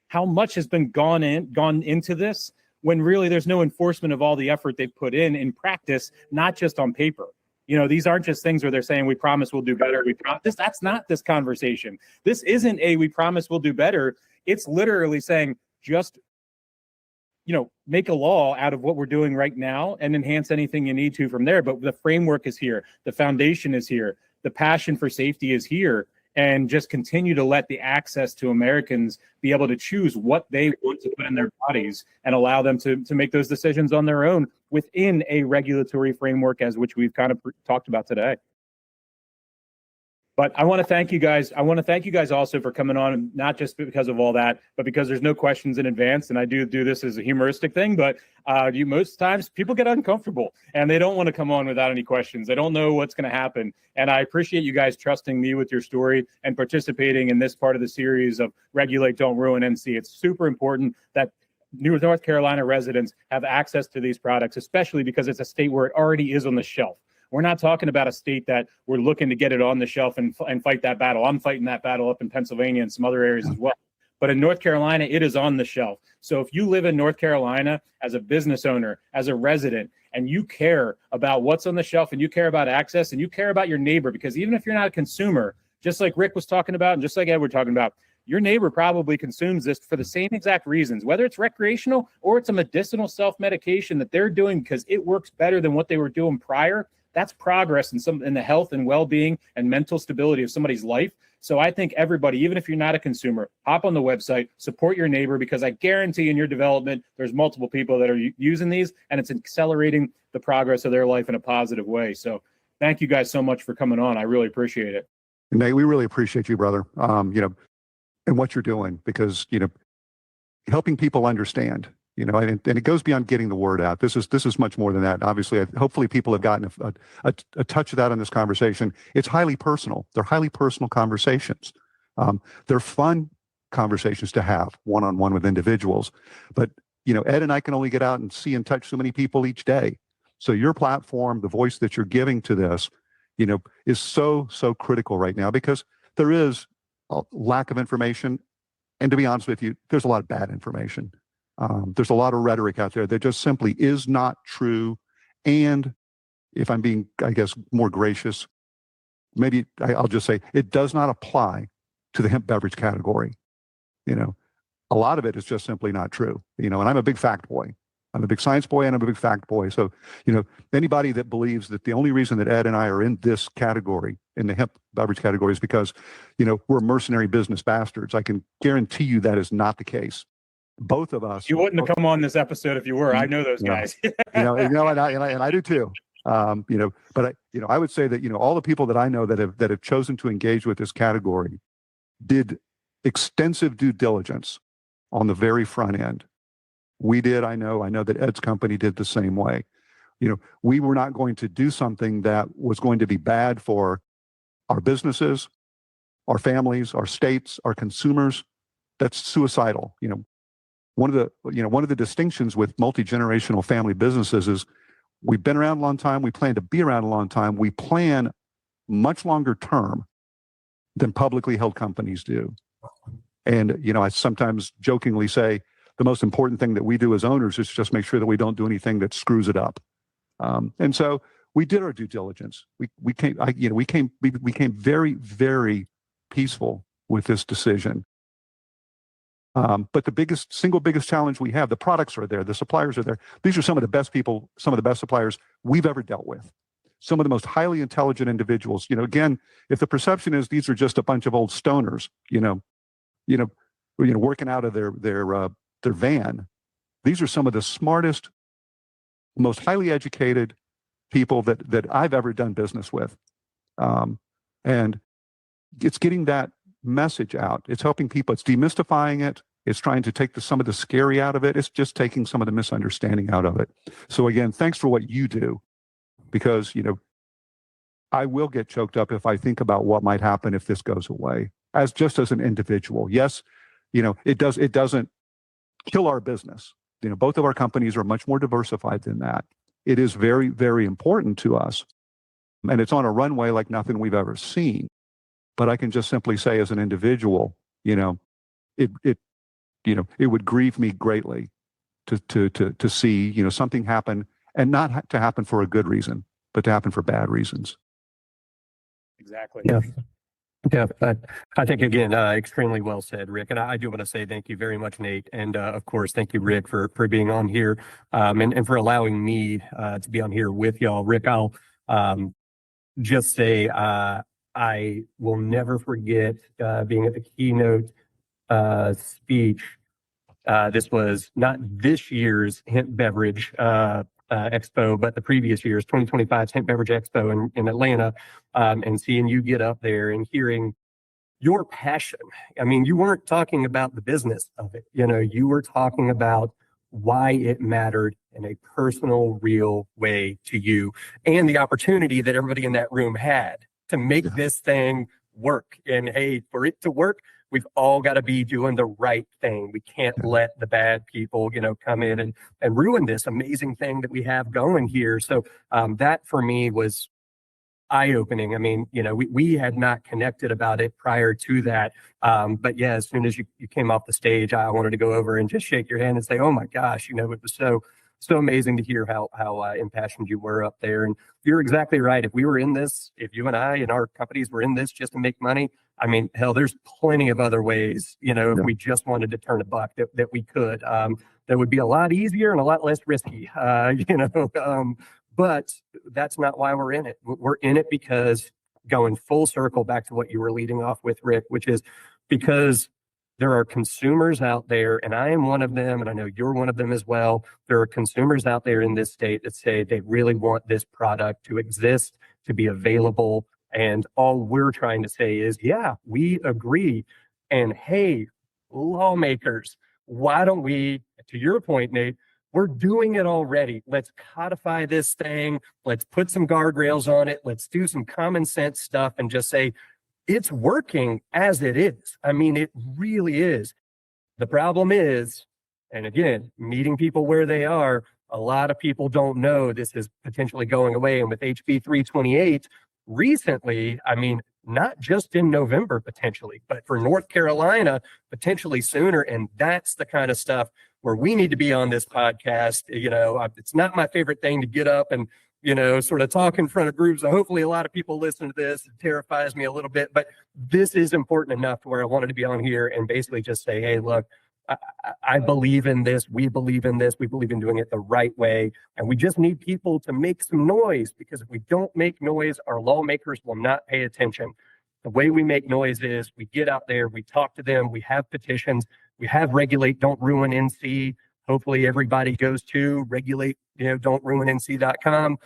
how much has been gone into this, when really there's no enforcement of all the effort they've put in practice, not just on paper. These aren't just things where they're saying, we promise we'll do better. That's not this conversation. This isn't we promise we'll do better. It's literally saying, just, make a law out of what we're doing right now and enhance anything you need to from there. But the framework is here. The foundation is here. The passion for safety is here. And just continue to let the access to Americans be able to choose what they want to put in their bodies and allow them to make those decisions on their own within a regulatory framework, as which we've kind of talked about today. But I want to thank you guys. I want to thank you guys also for coming on, not just because of all that, but because there's no questions in advance. And I do this as a humoristic thing, but most times people get uncomfortable and they don't want to come on without any questions. They don't know what's going to happen. And I appreciate you guys trusting me with your story and participating in this part of the series of Regulate, Don't Ruin NC. It's super important that North Carolina residents have access to these products, especially because it's a state where it already is on the shelf. We're not talking about a state that we're looking to get it on the shelf and fight that battle. I'm fighting that battle up in Pennsylvania and some other areas as well. But in North Carolina, it is on the shelf. So if you live in North Carolina as a business owner, as a resident, and you care about what's on the shelf and you care about access and you care about your neighbor, because even if you're not a consumer, just like Rick was talking about and just like Ed were talking about, your neighbor probably consumes this for the same exact reasons, whether it's recreational or it's a medicinal self-medication that they're doing because it works better than what they were doing prior. That's progress in the health and well-being and mental stability of somebody's life. So I think everybody, even if you're not a consumer, hop on the website, support your neighbor, because I guarantee in your development, there's multiple people that are using these and it's accelerating the progress of their life in a positive way. So thank you guys so much for coming on. I really appreciate it. Nate, we really appreciate you, brother. And what you're doing, because, helping people understand, and it goes beyond getting the word out. This is much more than that. Obviously, hopefully people have gotten a touch of that in this conversation. It's highly personal. They're highly personal conversations. They're fun conversations to have one-on-one with individuals. But, Ed and I can only get out and see and touch so many people each day. So your platform, the voice that you're giving to this, is so critical right now, because there is a lack of information. And to be honest with you, there's a lot of bad information. There's a lot of rhetoric out there that just simply is not true. And if I'm being, I guess, more gracious, maybe I'll just say it does not apply to the hemp beverage category. A lot of it is just simply not true. And I'm a big fact boy. I'm a big science boy and I'm a big fact boy. So, anybody that believes that the only reason that Ed and I are in this category, in the hemp beverage category, is because, we're mercenary business bastards, I can guarantee you that is not the case. Both of us. You wouldn't have come on this episode if you were. I know those guys. And I do too. But I would say that all the people that I know that have chosen to engage with this category did extensive due diligence on the very front end. We did. I know that Ed's company did the same way. We were not going to do something that was going to be bad for our businesses, our families, our states, our consumers. That's suicidal. One of the distinctions with multi-generational family businesses is we've been around a long time. We plan to be around a long time. We plan much longer term than publicly held companies do. And, I sometimes jokingly say the most important thing that we do as owners is just make sure that we don't do anything that screws it up. And so we did our due diligence. We came very, very peaceful with this decision. But the single biggest challenge we have, the products are there, the suppliers are there. These are some of the best people, some of the best suppliers we've ever dealt with. Some of the most highly intelligent individuals. Again, if the perception is these are just a bunch of old stoners, working out of their van, these are some of the smartest, most highly educated people that I've ever done business with. And it's getting that message out. It's helping people. It's demystifying it. It's trying to take some of the scary out of it. It's just taking some of the misunderstanding out of it. So again, thanks for what you do, because, I will get choked up if I think about what might happen if this goes away, just as an individual. Yes, it doesn't kill our business. Both of our companies are much more diversified than that. It is very, very important to us. And it's on a runway like nothing we've ever seen. But I can just simply say, as an individual, it would grieve me greatly to see, something happen, and not to happen for a good reason, but to happen for bad reasons. Exactly. Yeah. Yeah, I think, again, extremely well said, Rick. And I do want to say thank you very much, Nate. And of course, thank you, Rick, for being on here, and for allowing me to be on here with y'all. Rick, I'll just say I will never forget being at the keynote speech. This was not this year's Hemp Beverage Expo, but the previous year's 2025 Hemp Beverage Expo in Atlanta, and seeing you get up there and hearing your passion. I mean, you weren't talking about the business of it. You were talking about why it mattered in a personal, real way to you, and the opportunity that everybody in that room had to make this thing work. And hey, for it to work, we've all got to be doing the right thing. We can't let the bad people, come in and ruin this amazing thing that we have going here. So that for me was eye-opening. I mean, we had not connected about it prior to that. But yeah, as soon as you came off the stage, I wanted to go over and just shake your hand and say, oh my gosh, it was so amazing to hear how impassioned you were up there. And you're exactly right. If we were in this, if you and I and our companies were in this just to make money, I mean, hell, there's plenty of other ways, if we just wanted to turn a buck that we could. That would be a lot easier and a lot less risky, but that's not why we're in it. We're in it because, going full circle back to what you were leading off with, Rick, which is because there are consumers out there, and I am one of them, and I know you're one of them as well. There are consumers out there in this state that say they really want this product to exist, to be available. And all we're trying to say is, yeah, we agree. And hey, lawmakers, why don't we, to your point, Nate, we're doing it already. Let's codify this thing. Let's put some guardrails on it. Let's do some common sense stuff and just say, it's working as it is. I mean, it really is. The problem is, and again, meeting people where they are, a lot of people don't know this is potentially going away. And with HB 328, recently, I mean, not just in November potentially, but for North Carolina, potentially sooner. And that's the kind of stuff where we need to be on this podcast. It's not my favorite thing to get up and, sort of talk in front of groups. So hopefully a lot of people listen to this. It terrifies me a little bit, but this is important enough to where I wanted to be on here and basically just say, hey, look, I believe in this. We believe in this. We believe in doing it the right way. And we just need people to make some noise, because if we don't make noise, our lawmakers will not pay attention. The way we make noise is we get out there, we talk to them, we have petitions, we have Regulate Don't Ruin NC. Hopefully everybody goes to regulate, don'truinnc.com.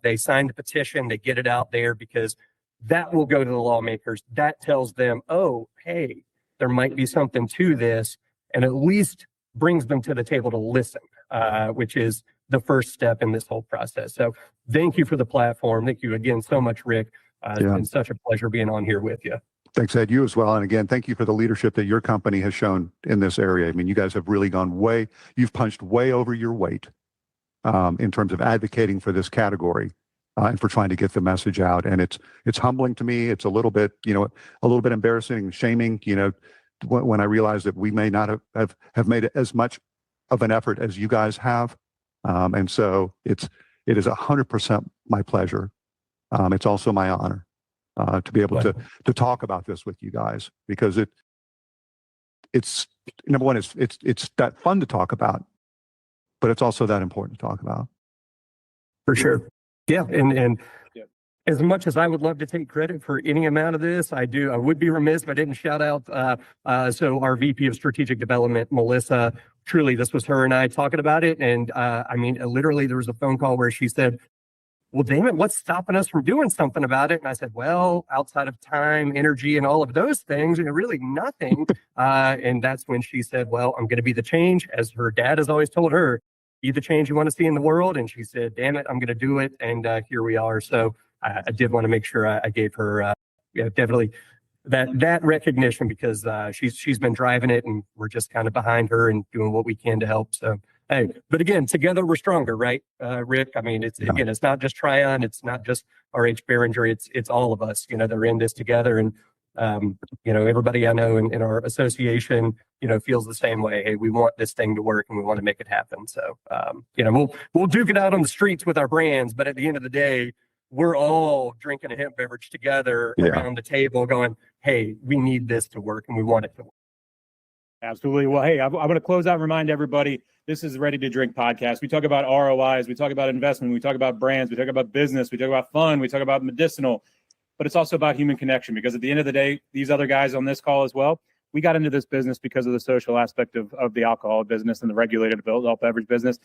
They sign the petition, they get it out there, because that will go to the lawmakers. That tells them, oh, hey, there might be something to this, and at least brings them to the table to listen, which is the first step in this whole process. So thank you for the platform. Thank you again so much, Rick. It's been such a pleasure being on here with you. Thanks, Ed. You as well. And again, thank you for the leadership that your company has shown in this area. I mean, you guys have really you've punched way over your weight in terms of advocating for this category and for trying to get the message out. And it's humbling to me. It's a little bit embarrassing and shaming, when I realize that we may not have made as much of an effort as you guys have. And so it is 100% my pleasure. It's also my honor to be able to talk about this with you guys, because it's number one, it's that fun to talk about, but it's also that important to talk about. For sure. Yeah. And as much as I would love to take credit for any amount of this, I would be remiss if I didn't shout out. So our VP of Strategic Development, Melissa, truly, this was her and I talking about it. And I mean, literally there was a phone call where she said, well, damn it, what's stopping us from doing something about it? And I said, well, outside of time, energy, and all of those things, really nothing. And that's when she said, well, I'm going to be the change, as her dad has always told her, be the change you want to see in the world. And she said, damn it, I'm going to do it. And here we are. So I did want to make sure I gave her definitely that recognition, because she's been driving it, and we're just kind of behind her and doing what we can to help. So, hey, but again, together we're stronger, right, Rick? I mean, it's not just Tryon, it's not just R.H. Barringer, it's all of us. They're in this together, and everybody I know in our association, feels the same way. Hey, we want this thing to work, and we want to make it happen. So, we'll duke it out on the streets with our brands, but at the end of the day, we're all drinking a hemp beverage together around the table going, hey, we need this to work, and we want it to work. Absolutely. Well, hey, I'm going to close out and remind everybody, this is Ready to Drink podcast. We talk about ROIs, we talk about investment, we talk about brands, we talk about business, we talk about fun, we talk about medicinal, but it's also about human connection, because at the end of the day, these other guys on this call as well, we got into this business because of the social aspect of the alcohol business and the regulated adult beverage business.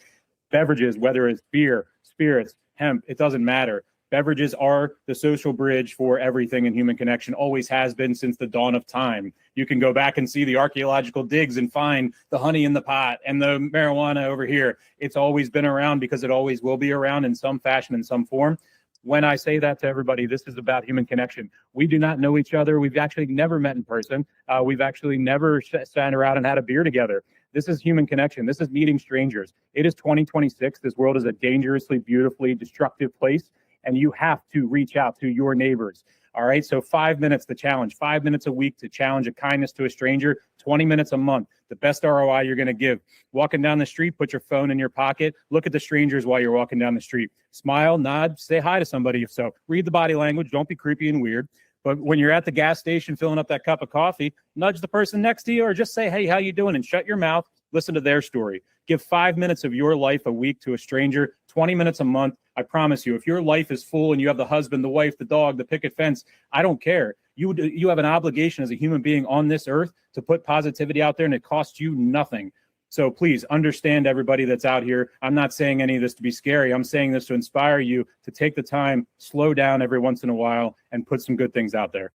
Beverages, whether it's beer, spirits, hemp, it doesn't matter. Beverages are the social bridge for everything in human connection, always has been since the dawn of time. You can go back and see the archaeological digs and find the honey in the pot and the marijuana over here. It's always been around, because it always will be around in some fashion, in some form. When I say that to everybody, this is about human connection. We do not know each other. We've actually never met in person. We've actually never sat around and had a beer together. This is human connection. This is meeting strangers. It is 2026. This world is a dangerously, beautifully destructive place, and you have to reach out to your neighbors. All right. So 5 minutes to challenge, 5 minutes a week to challenge a kindness to a stranger, 20 minutes a month, the best ROI you're going to give. Walking down the street, put your phone in your pocket, look at the strangers while you're walking down the street, smile, nod, say hi to somebody. If so, read the body language. Don't be creepy and weird. But when you're at the gas station filling up that cup of coffee, nudge the person next to you, or just say, hey, how you doing? And shut your mouth. Listen to their story. Give 5 minutes of your life a week to a stranger, 20 minutes a month. I promise you, if your life is full and you have the husband, the wife, the dog, the picket fence, I don't care. You have an obligation as a human being on this earth to put positivity out there, and it costs you nothing. So please understand, everybody that's out here. I'm not saying any of this to be scary. I'm saying this to inspire you to take the time, slow down every once in a while, and put some good things out there.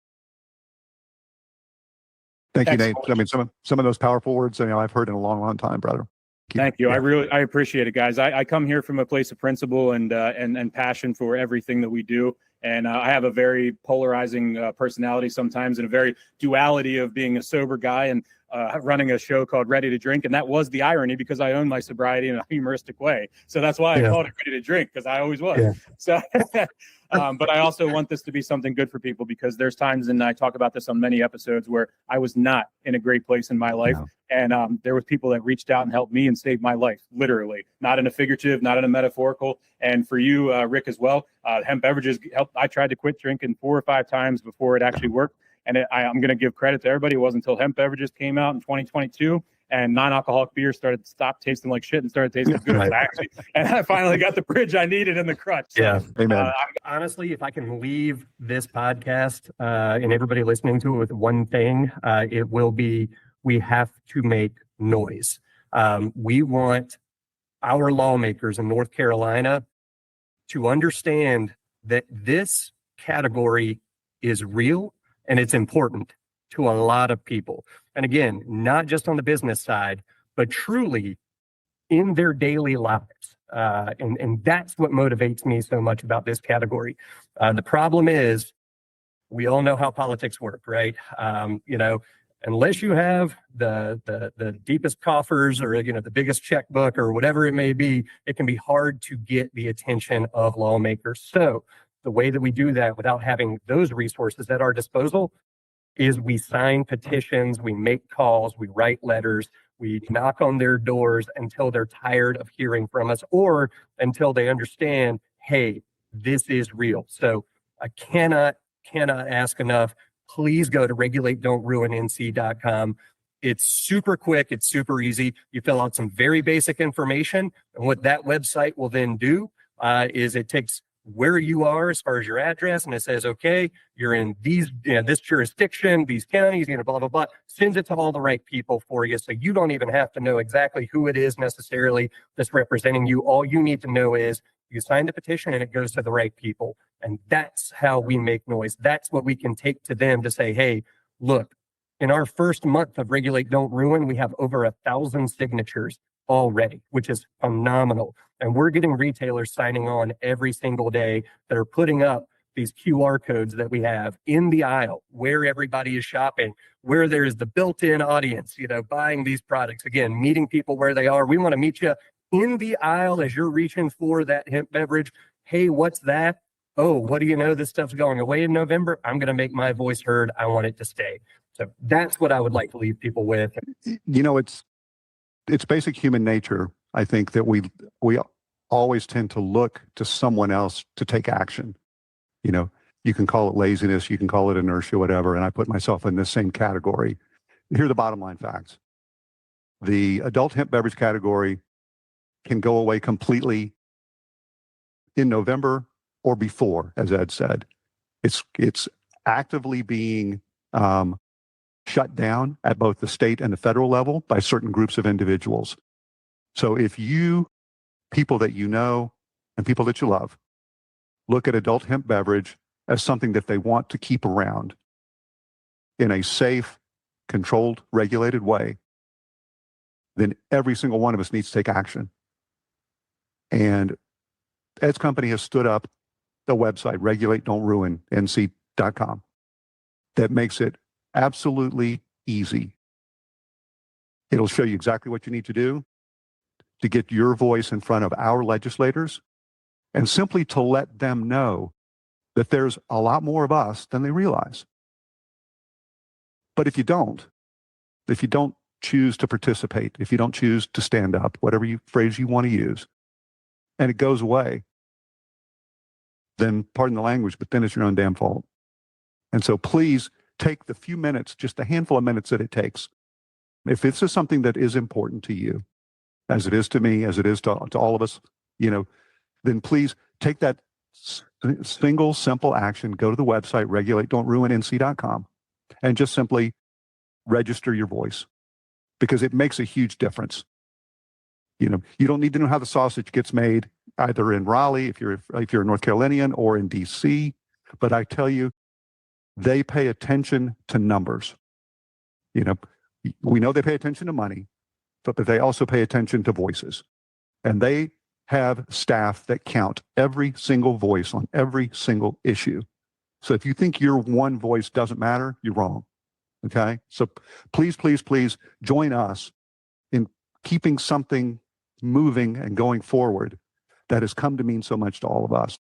Thank you, Nate. I mean, some of those powerful words, I've heard in a long, long time, brother. Thank you. I appreciate it, guys. I come here from a place of principle and passion for everything that we do. And I have a very polarizing personality sometimes, and a very duality of being a sober guy and running a show called Ready to Drink. And that was the irony, because I own my sobriety in a humoristic way. So that's why I called it Ready to Drink, because I always was. Yeah. So, but I also want this to be something good for people, because there's times, and I talk about this on many episodes, where I was not in a great place in my life. No. And there was people that reached out and helped me and saved my life, literally, not in a figurative, not in a metaphorical. And for you, Rick, as well, Hemp Beverages helped. I tried to quit drinking 4 or 5 times before it actually worked. And I'm going to give credit to everybody. It wasn't until Hemp Beverages came out in 2022 and non-alcoholic beer stopped tasting like shit and started tasting good. Actually, and I finally got the bridge I needed in the crutch. So, yeah, amen. Honestly, if I can leave this podcast and everybody listening to it with one thing, it will be: we have to make noise. We want our lawmakers in North Carolina to understand that this category is real and it's important to a lot of people. And again, not just on the business side, but truly in their daily lives. And that's what motivates me so much about this category. The problem is, we all know how politics work, right? Unless you have the deepest coffers, or the biggest checkbook, or whatever it may be, it can be hard to get the attention of lawmakers. So the way that we do that without having those resources at our disposal is we sign petitions, we make calls, we write letters, we knock on their doors until they're tired of hearing from us, or until they understand, hey, this is real. So I cannot ask enough. Please go to regulateDon'tRuinNC.com. It's super quick. It's super easy. You fill out some very basic information. And what that website will then do is it takes where you are as far as your address, and it says, okay, you're in these, this jurisdiction, these counties, blah, blah, blah, sends it to all the right people for you. So you don't even have to know exactly who it is necessarily that's representing you. All you need to know is you signed the petition and it goes to the right people. And that's how we make noise. That's what we can take to them to say, hey, look, in our first month of Regulate Don't Ruin, we have over 1,000 signatures already, which is phenomenal. And we're getting retailers signing on every single day that are putting up these QR codes that we have in the aisle where everybody is shopping, where there's the built-in audience, buying these products. Again, meeting people where they are. We want to meet you in the aisle as you're reaching for that hemp beverage. Hey, what's that? Oh, what do you know? This stuff's going away in November. I'm going to make my voice heard. I want it to stay. So that's what I would like to leave people with. It's basic human nature, I think, that we always tend to look to someone else to take action. You can call it laziness, you can call it inertia, whatever, and I put myself in this same category. Here are the bottom line facts. The adult hemp beverage category can go away completely in November or before, as Ed said. It's actively being shut down at both the state and the federal level by certain groups of individuals. So if you, people that you know and people that you love, look at adult hemp beverage as something that they want to keep around in a safe, controlled, regulated way, then every single one of us needs to take action. And Ed's company has stood up the website, regulatedontruinnc.com, that makes it absolutely easy. It'll show you exactly what you need to do to get your voice in front of our legislators and simply to let them know that there's a lot more of us than they realize. But if you don't choose to participate, if you don't choose to stand up, whatever phrase you want to use, and it goes away, then pardon the language, but then it's your own damn fault. And so please take the few minutes, just a handful of minutes that it takes. If this is something that is important to you, as it is to me, as it is to all of us, then please take that single simple action, go to the website, regulatedontruinnc.com, and just simply register your voice, because it makes a huge difference. You don't need to know how the sausage gets made, either in Raleigh, if you're a North Carolinian, or in DC, but I tell you, they pay attention to numbers. We know they pay attention to money, but they also pay attention to voices. And they have staff that count every single voice on every single issue. So if you think your one voice doesn't matter, you're wrong. Okay? So please, please, please join us in keeping something moving and going forward that has come to mean so much to all of us.